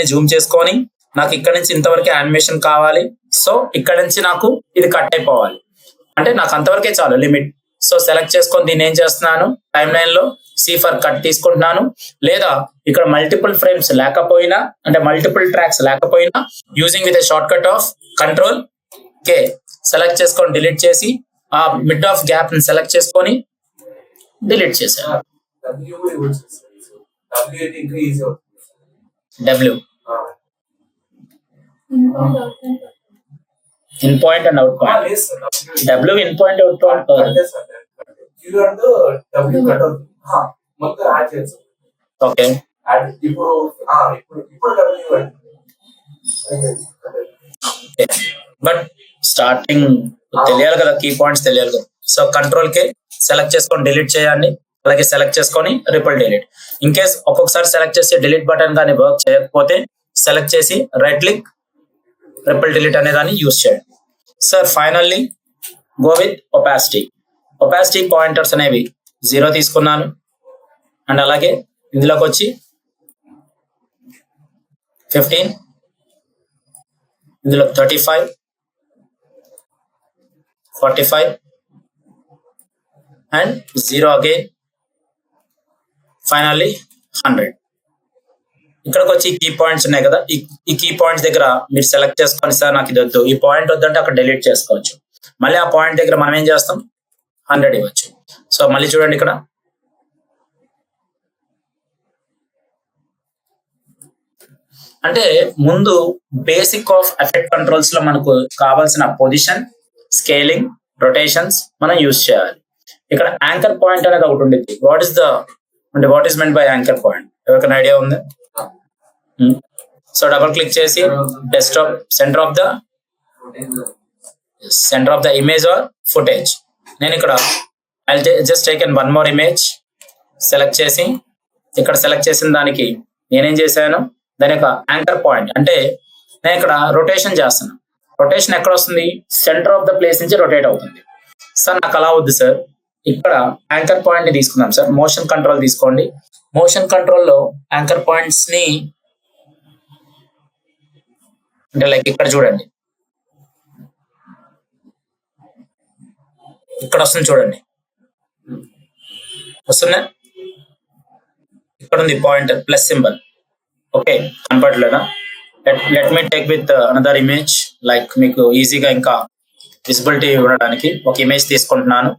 Speaker 2: ని జూమ్ చేసుకొని నాకు ఇక్కడ నుంచి ఇంతవరకే యానిమేషన్ కావాలి. సో ఇక్కడ నుంచి నాకు ఇది కట్ అయిపోవాలి, అంటే నాకు అంతవరకే చాలు లిమిట్. సో సెలెక్ట్ చేసుకొని దీన్ని ఏం చేస్తున్నాను, టైమ్ లైన్ లో సి ఫర్ కట్ తీసుకుంటున్నాను. లేదా ఇక్కడ మల్టిపుల్ ఫ్రేమ్స్ లేకపోయినా, అంటే మల్టిపుల్ ట్రాక్స్ లేకపోయినా, using with short cut off control K select చేసుకొని డిలీట్ చేసి ఆ మిడ్ ఆఫ్ గ్యాప్ ని సెలెక్ట్ చేసుకొని డిలీట్ చేశాను. W in point and out point, W in point out point. Okay, but starting తెలియాలి కదా, కీ పాయింట్స్ తెలియాలి కదా. సో కంట్రోల్ కే సెలెక్ట్ చేసుకొని డిలీట్ చేయండి, అలాగే సెలెక్ట్ చేసుకొని రిపల్ డిలీట్. ఇన్ కేస్ ఒక్కొక్కసారి సెలెక్ట్ చేసి డిలీట్ బటన్ కానీ వర్క్ చేయకపోతే సెలెక్ట్ చేసి రైట్ క్లిక్ రిపల్ డిలీట్ అనే దాన్ని యూజ్ చేయండి. Sir finally go with opacity pointers అనేవి 0 తీసుకున్నాను. అండ్ అలాగే ఇందులోకి వచ్చి 15, ఇందులో 35, 45 and 0 again, finally 100. ఇక్కడికి వచ్చి కీ పాయింట్స్ ఉన్నాయి కదా, ఈ కీ పాయింట్స్ దగ్గర మీరు సెలెక్ట్ చేసుకొని సార్ నాకు ఇది వద్దు, ఈ పాయింట్ వద్దంటే అక్కడ డిలీట్ చేసుకోవచ్చు. మళ్ళీ ఆ పాయింట్ దగ్గర మనం ఏం చేస్తాం 100 ఇవ్వచ్చు. సో మళ్ళీ చూడండి ఇక్కడ అంటే ముందు బేసిక్ ఆఫ్ ఎఫెక్ట్ కంట్రోల్స్ లో మనకు కావాల్సిన పొజిషన్, స్కేలింగ్, రొటేషన్స్ మనం యూజ్ చేయాలి. ఇక్కడ యాంకర్ పాయింట్ అనేది ఒకటి ఉండేది. What is meant by anchor point? ఎవరికైనా ఐడియా ఉంది? సో డబుల్ క్లిక్ చేసి desktop centre of the image are footage. నేను ఇక్కడ I just take one more image select చేసి ఇక్కడ సెలెక్ట్ చేసిన దానికి నేనేం చేశాను, దాని యొక్క యాంకర్ పాయింట్ అంటే నేను ఇక్కడ రొటేషన్ చేస్తున్నాను. రొటేషన్ ఎక్కడ వస్తుంది? సెంటర్ ఆఫ్ ద ప్లేస్ నుంచి రొటేట్ అవుతుంది. సార్ నాకు అలా వద్దు సార్, ఇక్కడ యాంకర్ పాయింట్ ని తీసుకుందాం సార్. మోషన్ కంట్రోల్ తీసుకోండి. మోషన్ కంట్రోల్లో యాంకర్ పాయింట్స్ ని అంటే లైక్ ఇక్కడ చూడండి, ఇక్కడ వస్తుంది చూడండి, వస్తుందా? ఇక్కడ ఉంది పాయింట్ ప్లస్ సింబల్. ఓకే, కనపడలేదా? Let me take with another image, like మీకు ఈజీగా ఇంకా విజిబిలిటీ ఉండడానికి ఒక ఇమేజ్ తీసుకుంటున్నాను.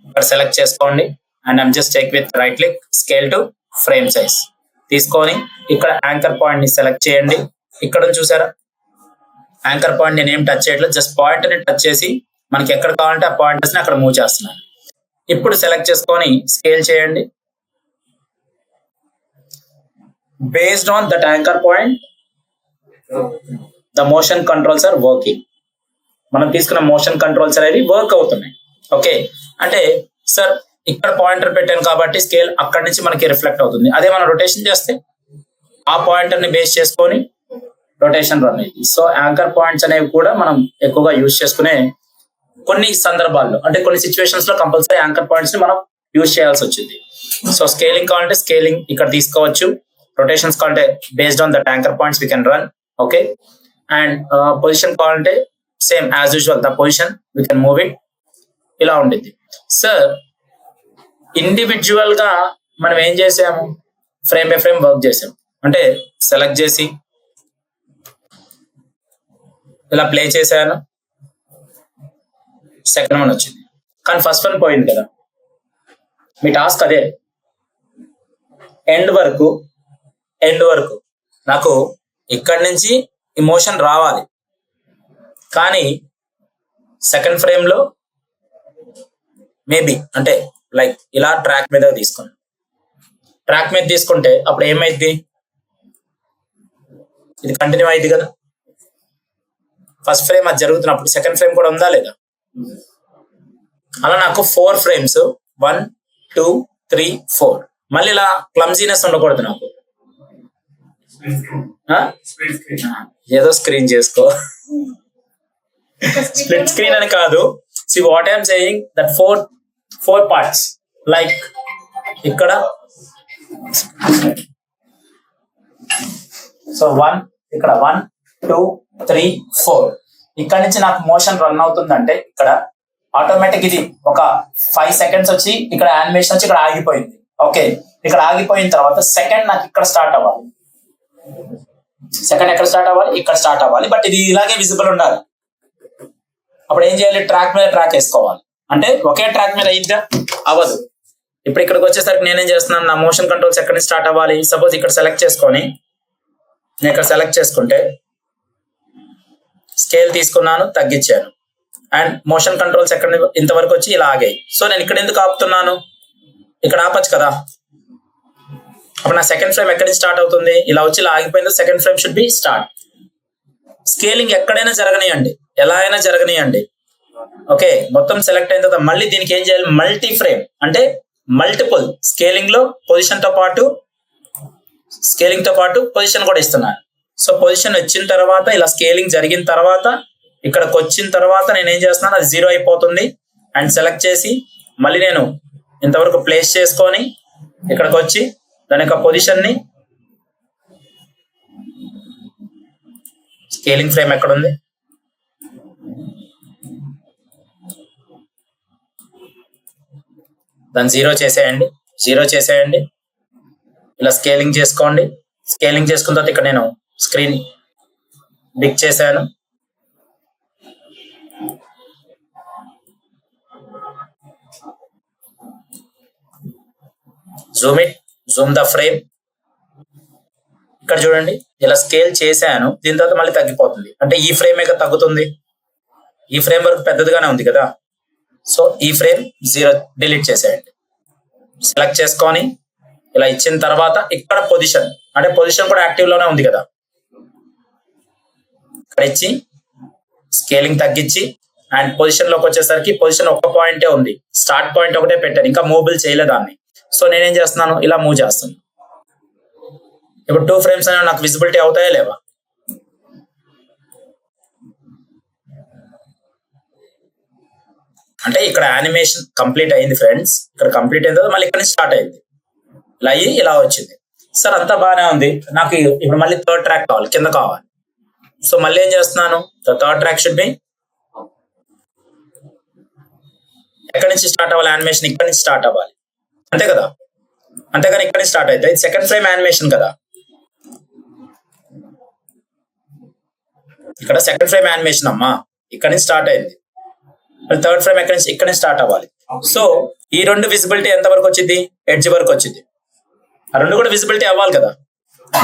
Speaker 2: ఇక్కడ సెలెక్ట్ చేసుకోండి and I'm just take with right click scale to frame size తీసుకొని ఇక్కడ యాంకర్ పాయింట్ ని సెలెక్ట్ చేయండి. ఇక్కడ చూసారా యాంకర్ పాయింట్ నేను ఏం టచ్ చేయట్లేదు, జస్ట్ పాయింట్ ని టచ్ చేసి మనకి ఎక్కడ కావాలంటే ఆ పాయింటర్స్ ని అక్కడ మూవ్ చేస్తున్నాను. ఇప్పుడు సెలెక్ట్ చేసుకొని స్కేల్ చేయండి. Based on that anchor point the motion controls are working. మనం తీసుకున్న మోషన్ కంట్రోల్స్ అనేవి వర్క్ అవుతున్నాయి. ఓకే, అంటే సార్ ఇక్కడ పాయింటర్ పెట్టాను కాబట్టి స్కేల్ అక్కడి నుంచి మనకి రిఫ్లెక్ట్ అవుతుంది. అదే మనం రొటేషన్ చేస్తే ఆ పాయింటర్ ని బేస్ చేసుకొని రొటేషన్ రన్ అయింది. సో యాంకర్ పాయింట్స్ అనేవి కూడా మనం ఎక్కువగా యూజ్ చేసుకునే కొన్ని సందర్భాల్లో, అంటే కొన్ని సిచ్యువేషన్స్ లో కంపల్సరీ యాంకర్ పాయింట్స్ ని మనం యూజ్ చేయాల్సి వచ్చింది. సో స్కేలింగ్ కావాలంటే స్కేలింగ్ ఇక్కడ తీసుకోవచ్చు, రొటేషన్స్ కావాలంటే based on that anchor points we can run. Okay, and position కావాలంటే same as usual the position we can move it. ఇలా ఉండింది. సార్ ఇండివిజువల్ గా మనం ఏం చేసాము, ఫ్రేమ్ బై ఫ్రేమ్ వర్క్ చేసాం. అంటే సెలెక్ట్ చేసి ఇలా ప్లే చేశాను, సెకండ్ వన్ వచ్చింది, కానీ ఫస్ట్ వన్ పోయింది కదా. మీ టాస్క్ అదే, ఎండ్ వరకు నాకు ఇక్కడి నుంచి ఇమోషన్ రావాలి, కానీ సెకండ్ ఫ్రేమ్ లో మేబీ అంటే లైక్ ఇలా ట్రాక్ మీద తీసుకుంటే అప్పుడు ఏమైంది, ఇది కంటిన్యూ అయింది కదా. ఫస్ట్ ఫ్రేమ్ అది జరుగుతున్నప్పుడు సెకండ్ ఫ్రేమ్ కూడా ఉందా లేదా? అలా నాకు 4 ఫ్రేమ్స్ 1 2 3 4 మళ్ళీ ఇలా క్లమ్జీనెస్ ఉండకూడదు నాకు. ఏదో స్క్రీన్ చేసుకో, స్ప్లిట్ స్క్రీన్ అని కాదు. See what I'm saying that 4 parts, like ఇక్కడ సో 1 ఇక్కడ 1 2 3 4 ఇక్కడ నుంచి నాకు మోషన్ రన్ అవుతుందంటే ఇక్కడ ఆటోమేటిక్ ఇది ఒక 5 సెకండ్స్ వచ్చి ఇక్కడ యానిమేషన్ వచ్చి ఇక్కడ ఆగిపోయింది. ఓకే, ఇక్కడ ఆగిపోయిన తర్వాత సెకండ్ నాకు ఇక్కడ స్టార్ట్ అవ్వాలి. సెకండ్ ఎక్కడ స్టార్ట్ అవ్వాలి? ఇక్కడ స్టార్ట్ అవ్వాలి. బట్ ఇది ఇలాగే విజిబుల్ ఉండాలి. అప్పుడు ఏం చేయాలి? ట్రాక్ మీద ట్రాక్ వేసుకోవాలి. అంటే ఒకే ట్రాక్ మీద అయిద్దా? అవ్వదు. ఇప్పుడు ఇక్కడికి వచ్చేసరికి నేనేం చేస్తున్నాను, నా మోషన్ కంట్రోల్స్ ఎక్కడి నుంచి స్టార్ట్ అవ్వాలి? సపోజ్ ఇక్కడ సెలెక్ట్ చేసుకొని నేను ఇక్కడ సెలెక్ట్ చేసుకుంటే స్కేల్ తీసుకున్నాను, తగ్గించాను, అండ్ మోషన్ కంట్రోల్స్ ఎక్కడ ఇంతవరకు వచ్చి ఇలా ఆగాయి. సో నేను ఇక్కడ ఎందుకు ఆపుతున్నాను? ఇక్కడ ఆపచ్చు కదా. అప్పుడు నా సెకండ్ ఫ్రేమ్ ఎక్కడి నుంచి స్టార్ట్ అవుతుంది? ఇలా వచ్చి ఇలా ఆగిపోయింది. Second frame should be start. Scaling ఎక్కడైనా జరగనియండి, ఎలా అయినా జరగనియండి. ఓకే, మొత్తం సెలెక్ట్ అయిన తర్వాత మళ్ళీ దీనికి ఏం చేయాలి? మల్టీ ఫ్రేమ్ అంటే మల్టిపుల్ స్కేలింగ్ లో పొజిషన్ తో పాటు పొజిషన్ కూడా ఇస్తున్నాను. సో పొజిషన్ వచ్చిన తర్వాత ఇలా స్కేలింగ్ జరిగిన తర్వాత ఇక్కడికి వచ్చిన తర్వాత నేను ఏం చేస్తున్నాను, అది 0 అయిపోతుంది. అండ్ సెలెక్ట్ చేసి మళ్ళీ నేను ఇంతవరకు ప్లేస్ చేసుకొని ఇక్కడికి వచ్చి దాని యొక్క పొజిషన్ ని, స్కేలింగ్ ఫ్రేమ్ ఎక్కడ ఉంది, దాన్ని జీరో చేసేయండి. ఇలా స్కేలింగ్ చేసుకోండి. స్కేలింగ్ చేసుకున్న తర్వాత ఇక్కడ నేను స్క్రీన్ బిగ్ చేశాను. Zoom the frame. ఇక్కడ చూడండి, ఇలా స్కేల్ చేశాను. దీని తర్వాత మళ్ళీ తగ్గిపోతుంది, అంటే ఈ ఫ్రేమ్ తగ్గుతుంది. ఈ ఫ్రేమ్ వరకు పెద్దదిగానే ఉంది కదా, సో ఈ ఫ్రేమ్ 0 డిలీట్ చేసేయండి. సెలెక్ట్ చేసుకొని ఇలా ఇచ్చిన తర్వాత ఇక్కడ పొజిషన్, అంటే పొజిషన్ కూడా యాక్టివ్ లోనే ఉంది కదా, ఇక్కడ ఇచ్చి స్కేలింగ్ తగ్గించి అండ్ పొజిషన్ లోకి వచ్చేసరికి పొజిషన్ ఒక్క పాయింటే ఉంది, స్టార్ట్ పాయింట్ ఒకటే పెట్టాను, ఇంకా మూవబుల్ చేయలేదు దాన్ని. సో నేనేం చేస్తున్నాను, ఇలా మూవ్ చేస్తాను. ఇప్పుడు 2 ఫ్రేమ్స్ అనేవి నాకు విజిబిలిటీ అవుతాయా లేవా? అంటే ఇక్కడ యానిమేషన్ కంప్లీట్ అయింది ఫ్రెండ్స్. ఇక్కడ కంప్లీట్ అయిన తర్వాత మళ్ళీ ఇక్కడ నుంచి స్టార్ట్ అయింది, ఇలా అయ్యి ఇలా వచ్చింది. సార్ అంతా బాగానే ఉంది, నాకు ఇప్పుడు మళ్ళీ థర్డ్ ట్రాక్ కావాలి, కింద కావాలి. సో మళ్ళీ ఏం చేస్తున్నాను, థర్డ్ ట్రాక్ షుడ్ బి ఎక్కడి నుంచి స్టార్ట్ అవ్వాలి, యానిమేషన్ ఇక్కడ నుంచి స్టార్ట్ అవ్వాలి, అంతే కదా. అంతేగాని ఇక్కడ నుంచి స్టార్ట్ అయితే ఇది సెకండ్ ఫ్రేమ్ యానిమేషన్ కదా. ఇక్కడ సెకండ్ ఫ్రేమ్ యానిమేషన్ అమ్మా, ఇక్కడ నుంచి స్టార్ట్ అయింది. థర్డ్ ఫ్రేమ్ ఇక్కడ నుంచి స్టార్ట్ అవ్వాలి. సో ఈ రెండు విజిబిలిటీ ఎంత వరకు వచ్చింది, ఎడ్జ్ వరకు వచ్చింది. ఆ రెండు కూడా విజిబిలిటీ అవ్వాలి కదా.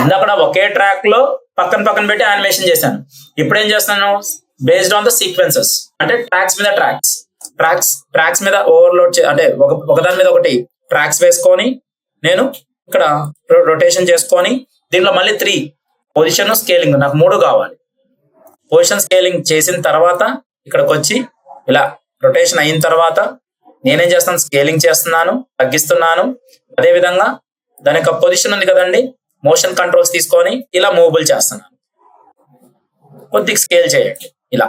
Speaker 2: ఇందాక ఒకే ట్రాక్ లో పక్కన పెట్టి యానిమేషన్ చేశాను. ఇప్పుడు ఏం చేస్తాను, బేస్డ్ ఆన్ ద సీక్వెన్సెస్, అంటే ట్రాక్స్ మీద ట్రాక్స్ మీద ఓవర్లోడ్, అంటే ఒకదాని మీద ఒకటి ట్రాక్స్ వేసుకొని నేను ఇక్కడ రొటేషన్ చేసుకొని దీనిలో మళ్ళీ 3 పొజిషన్ స్కేలింగ్, నాకు 3 కావాలి. పొజిషన్ స్కేలింగ్ చేసిన తర్వాత ఇక్కడికి వచ్చి ఇలా రొటేషన్ అయిన తర్వాత నేనేం చేస్తాను, స్కేలింగ్ చేస్తున్నాను, తగ్గిస్తున్నాను. అదేవిధంగా దాని యొక్క పొజిషన్ ఉంది కదండి, మోషన్ కంట్రోల్స్ తీసుకొని ఇలా మూవబుల్ చేస్తున్నాను. కొద్దిగా స్కేల్ చేయండి ఇలా.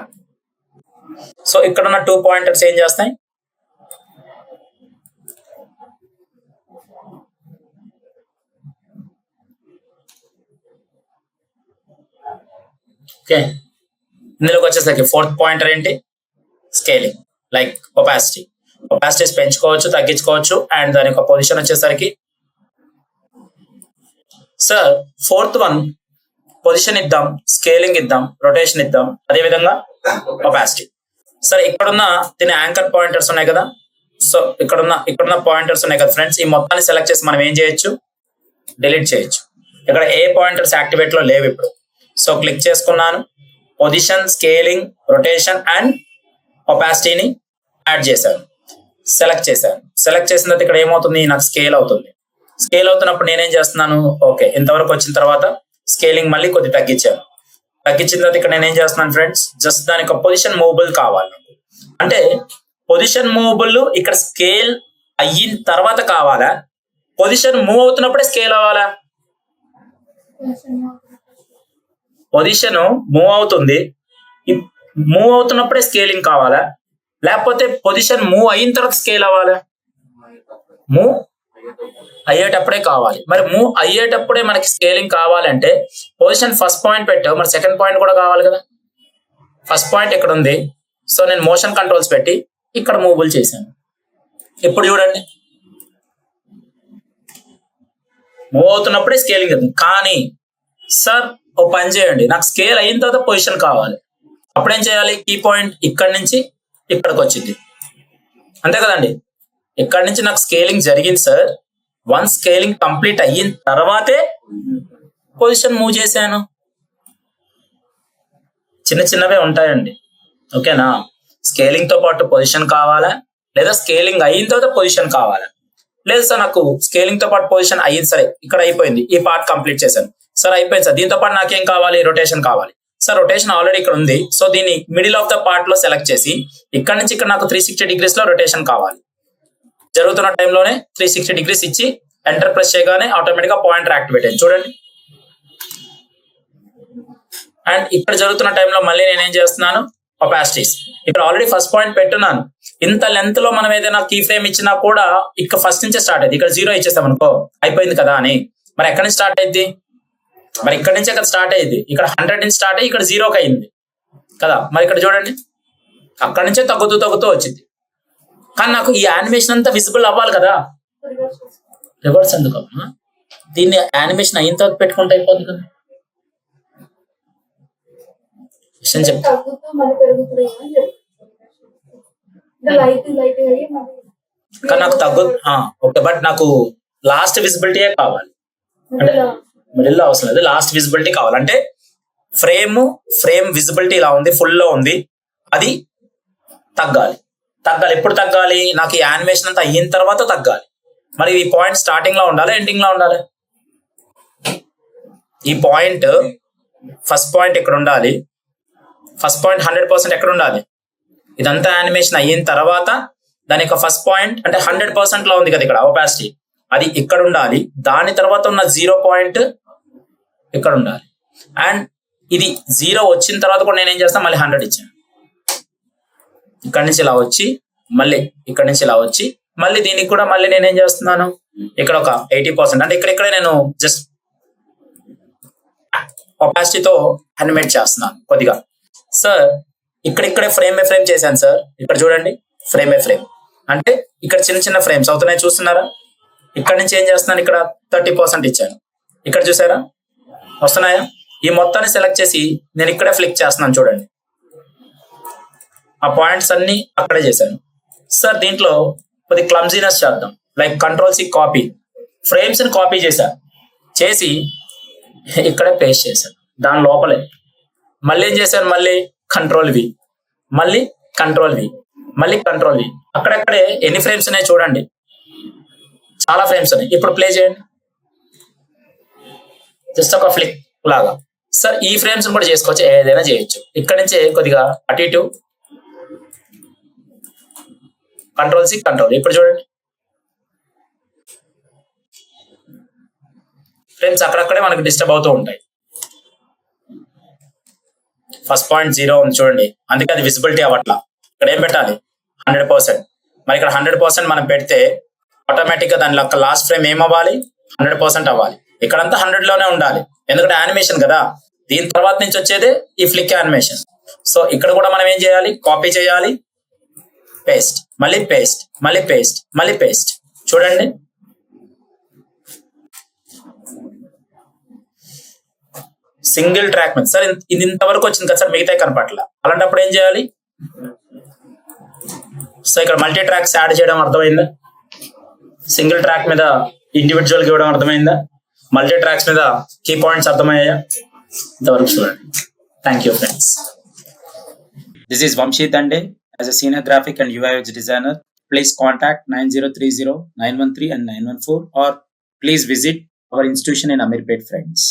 Speaker 2: సో ఇక్కడ ఉన్న 2 పాయింటర్స్ ఏం చేస్తాయి, ఓకే. ఇందులోకి వచ్చేసరికి 4th పాయింటర్ ఏంటి, స్కేలింగ్, లైక్ ఒపాసిటీస్ పెంచుకోవచ్చు, తగ్గించుకోవచ్చు. అండ్ దాని యొక్క పొజిషన్ వచ్చేసరికి సార్ 4th వన్ పొజిషన్ ఇద్దాం, స్కేలింగ్ ఇద్దాం, రొటేషన్ ఇద్దాం, అదేవిధంగా ఒపాసిటీ. సార్ ఇక్కడున్న దీని యాంకర్ పాయింటర్స్ ఉన్నాయి కదా, సో ఇక్కడున్న పాయింటర్స్ ఉన్నాయి కదా ఫ్రెండ్స్, ఈ మొత్తాన్ని సెలెక్ట్ చేసి మనం ఏం చేయొచ్చు, డిలీట్ చేయొచ్చు. ఇక్కడ ఏ పాయింటర్స్ యాక్టివేట్ లో లేవు ఇప్పుడు. సో క్లిక్ చేసుకున్నాను, పొజిషన్, స్కేలింగ్, రొటేషన్ అండ్ ఒపాసిటీని యాడ్ చేశాను, సెలెక్ట్ చేశాను. సెలెక్ట్ చేసిన తర్వాత ఇక్కడ ఏమవుతుంది, నాకు స్కేల్ అవుతుంది. స్కేల్ అవుతున్నప్పుడు నేనేం చేస్తున్నాను, ఓకే ఇంతవరకు వచ్చిన తర్వాత స్కేలింగ్ మళ్ళీ కొద్ది తగ్గించాను. తగ్గించిన తర్వాత ఇక్కడ నేనేం చేస్తున్నాను ఫ్రెండ్స్, జస్ట్ దాని యొక్క పొజిషన్ మూవబుల్ కావాలి. అంటే పొజిషన్ మూవబుల్ ఇక్కడ స్కేల్ అయిన తర్వాత కావాలా, పొజిషన్ మూవ్ అవుతున్నప్పుడే స్కేల్ అవ్వాలా? పొజిషన్ మూవ్ అవుతుంది, మూవ్ అవుతున్నప్పుడే స్కేలింగ్ కావాలా, లేకపోతే పొజిషన్ మూవ్ అయిన తర్వాత స్కేల్ అవ్వాలా? మూవ్ అయ్యేటప్పుడే కావాలి. మరి మూవ్ అయ్యేటప్పుడే మనకి స్కేలింగ్ కావాలంటే పొజిషన్ ఫస్ట్ పాయింట్ పెట్టావు, మరి సెకండ్ పాయింట్ కూడా కావాలి కదా. ఫస్ట్ పాయింట్ ఇక్కడ ఉంది, సో నేను మోషన్ కంట్రోల్స్ పెట్టి ఇక్కడ మూవబుల్ చేశాను. ఇప్పుడు చూడండి, మూవ్ అవుతున్నప్పుడే స్కేలింగ్ ఉంది. కానీ సార్ ఓ పని చేయండి, నాకు స్కేల్ అయిన తర్వాత పొజిషన్ కావాలి, అప్పుడేం చేయాలి, కీ పాయింట్ ఇక్కడి నుంచి ఇక్కడికి వచ్చింది, అంతే కదండి. ఇక్కడి నుంచి నాకు స్కేలింగ్ జరిగింది సార్, వన్స్ స్కేలింగ్ కంప్లీట్ అయిన తర్వాతే పొజిషన్ మూవ్ చేశాను. చిన్నవే ఉంటాయండి, ఓకేనా. స్కేలింగ్ తో పాటు పొజిషన్ కావాలా, లేదా స్కేలింగ్ అయిన తర్వాత పొజిషన్ కావాలా? లేదు సార్ నాకు స్కేలింగ్ తో పాటు పొజిషన్ అయ్యింది, సరే ఇక్కడ అయిపోయింది, ఈ పార్ట్ కంప్లీట్ చేశాను సార్, అయిపోయింది సార్. దీంతో పాటు నాకేం కావాలి, రొటేషన్ కావాలి సార్. రొటేషన్ ఆల్రెడీ ఇక్కడ ఉంది, సో దీన్ని మిడిల్ ఆఫ్ ద పార్ట్ లో సెలెక్ట్ చేసి ఇక్కడ నుంచి ఇక్కడ నాకు 360 degrees లో రొటేషన్ కావాలి. జరుగుతున్న టైంలోనే 360 degrees ఇచ్చి ఎంటర్ ప్రెస్ చేయగానే ఆటోమేటిక్ గా పాయింటర్ యాక్టివేట్ అయింది చూడండి. అండ్ ఇక్కడ జరుగుతున్న టైంలో మళ్ళీ నేనేం చేస్తున్నాను, ఒపాసిటీస్ ఇక్కడ ఆల్రెడీ ఫస్ట్ పాయింట్ పెట్టున్నాను. ఇంత లెంత్ లో మనం ఏదైనా కీ ఫ్రేమ్ ఇచ్చినా కూడా ఇక్కడ ఫస్ట్ నుంచే స్టార్ట్ అయింది. ఇక్కడ 0 ఇచ్చేస్తాం అనుకో, అయిపోయింది కదా అని. మరి ఎక్కడి నుంచి స్టార్ట్ అయింది, మరి ఇక్కడ నుంచి అక్కడ స్టార్ట్ అయ్యింది. ఇక్కడ 100 నుంచి స్టార్ట్ అయ్యి ఇక్కడ 0కి అయింది కదా. మరి ఇక్కడ చూడండి, అక్కడి నుంచే తగ్గుతూ వచ్చింది. కానీ నాకు ఈ యానిమేషన్ అంతా విజిబుల్ అవ్వాలి కదా. రివర్స్ ఎందుకు అమ్మా? దీన్ని యానిమేషన్ అయిన తర్వాత పెట్టుకుంటే అయిపోతుంది కదా. క్వశ్చన్ చెప్తా.
Speaker 4: తగ్గుతూ మళ్ళీ పెరుగుతుంది అని చెప్తాను. లైట్ అయ్యి మళ్ళీ
Speaker 2: కానీ నాకు ఓకే, బట్ నాకు లాస్ట్ విజిబిలిటీ కావాలి. అంటే మిడిల్ లో అవసరం లేదు, లాస్ట్ విజిబిలిటీ కావాలంటే ఫ్రేమ్ విజిబిలిటీ ఇలా ఉంది, ఫుల్ లో ఉంది, అది తగ్గాలి. ఎప్పుడు తగ్గాలి? నాకు ఈ యానిమేషన్ అంతా అయిన తర్వాత తగ్గాలి. మరి ఈ పాయింట్ స్టార్టింగ్ లో ఉండాలి, ఎండింగ్ లో ఉండాలి? ఈ పాయింట్ ఫస్ట్ పాయింట్ ఎక్కడ ఉండాలి? ఫస్ట్ పాయింట్ 100% ఎక్కడ ఉండాలి? ఇదంతా యానిమేషన్ అయిన తర్వాత దాని యొక్క ఫస్ట్ పాయింట్ అంటే 100% లో ఉంది కదా ఇక్కడ ఒపాసిటీ, అది ఇక్కడ ఉండాలి. దాని తర్వాత ఉన్న 0 పాయింట్ ఇక్కడ ఉండాలి. అండ్ ఇది 0 వచ్చిన తర్వాత కూడా నేను ఏం చేస్తాను, మళ్ళీ 100 ఇచ్చాను. ఇక్కడి నుంచి ఇలా వచ్చి మళ్ళీ ఇక్కడి నుంచి ఇలా వచ్చి మళ్ళీ దీనికి కూడా మళ్ళీ నేనేం చేస్తున్నాను, ఇక్కడ ఒక 80% అంటే ఇక్కడే నేను జస్ట్ ఒపాసిటీతో యానిమేట్ చేస్తున్నాను కొద్దిగా. సార్ ఇక్కడే ఫ్రేమ్ చేశాను సార్. ఇక్కడ చూడండి, ఫ్రేమ్ అంటే ఇక్కడ చిన్న ఫ్రేమ్స్ అవుతున్నాయి, చూస్తున్నారా? ఇక్కడ నుంచి ఏం చేస్తున్నాను, ఇక్కడ 30% ఇచ్చాను. ఇక్కడ చూసారా వస్తున్నాయా? ఈ మొత్తాన్ని సెలెక్ట్ చేసి నేను ఇక్కడే ఫ్లిక్ చేస్తున్నాను, చూడండి. ఆ పాయింట్స్ అన్ని అక్కడే చేశాను. సార్ దీంట్లో కొద్ది క్లమ్జీనెస్ చేద్దాం, లైక్ Ctrl+C కాపీ, ఫ్రేమ్స్ ని కాపీ చేసి ఇక్కడే పేస్ట్ చేశాను. దాని లోపలే మళ్ళీ ఏం చేశాను, మళ్ళీ Ctrl+V, మళ్ళీ Ctrl+V, మళ్ళీ Ctrl+V. అక్కడక్కడే ఎన్ని ఫ్రేమ్స్ ఉన్నాయి చూడండి, చాలా ఫ్రేమ్స్ ఉన్నాయి. ఇప్పుడు ప్లే చేయండి, జస్ట్ ఒక ఫ్లిక్ లాగా. సార్ ఈ ఫ్రేమ్స్ కూడా చేసుకోవచ్చు, ఏదైనా చేయొచ్చు. ఇక్కడ నుంచే కొద్దిగా అటు ఇటు Ctrl+C ఇప్పుడు చూడండి, ఫ్రేమ్స్ అక్కడక్కడే మనకు డిస్టర్బ్ అవుతూ ఉంటాయి. ఫస్ట్ పాయింట్ 0 ఉంది చూడండి, అందుకే అది విజిబిలిటీ అవ్వట్లా. ఇక్కడ ఏం పెట్టాలి, 100%. మరి ఇక్కడ 100% మనం పెడితే ఆటోమేటిక్ గా దాని యొక్క లాస్ట్ ఫ్రేమ్ ఏమవ్వాలి, 100% అవ్వాలి. ఇక్కడంతా 100 లోనే ఉండాలి, ఎందుకంటే యానిమేషన్ కదా. దీని తర్వాత నుంచి వచ్చేదే ఈ ఫ్లిక్ యానిమేషన్. సో ఇక్కడ కూడా మనం ఏం చేయాలి, కాపీ చేయాలి, పేస్ట్, మళ్ళీ పేస్ట్, మళ్ళీ పేస్ట్, మళ్ళీ పేస్ట్. చూడండి, సింగిల్ ట్రాక్ మీద. సార్ ఇది ఇంతవరకు వచ్చింది కదా సార్, మిగతా కనపట్ల. అలాంటప్పుడు ఏం చేయాలి? సో ఇక్కడ మల్టీ ట్రాక్స్ యాడ్ చేయడం అర్థమైందా? సింగిల్ ట్రాక్ మీద ఇండివిజువల్ గా ఇవ్వడం అర్థమైందా? మల్టీ ట్రాక్స్ మీద కీ పాయింట్స్ అర్థమయ్యాయా? ఇంతవరకు చూడండి. Thank you friends.
Speaker 1: This is Vamshi Dande. As a senior graphic and UI UX designer, please contact 9030 913 and 914, or please visit our institution in Amirpet, friends.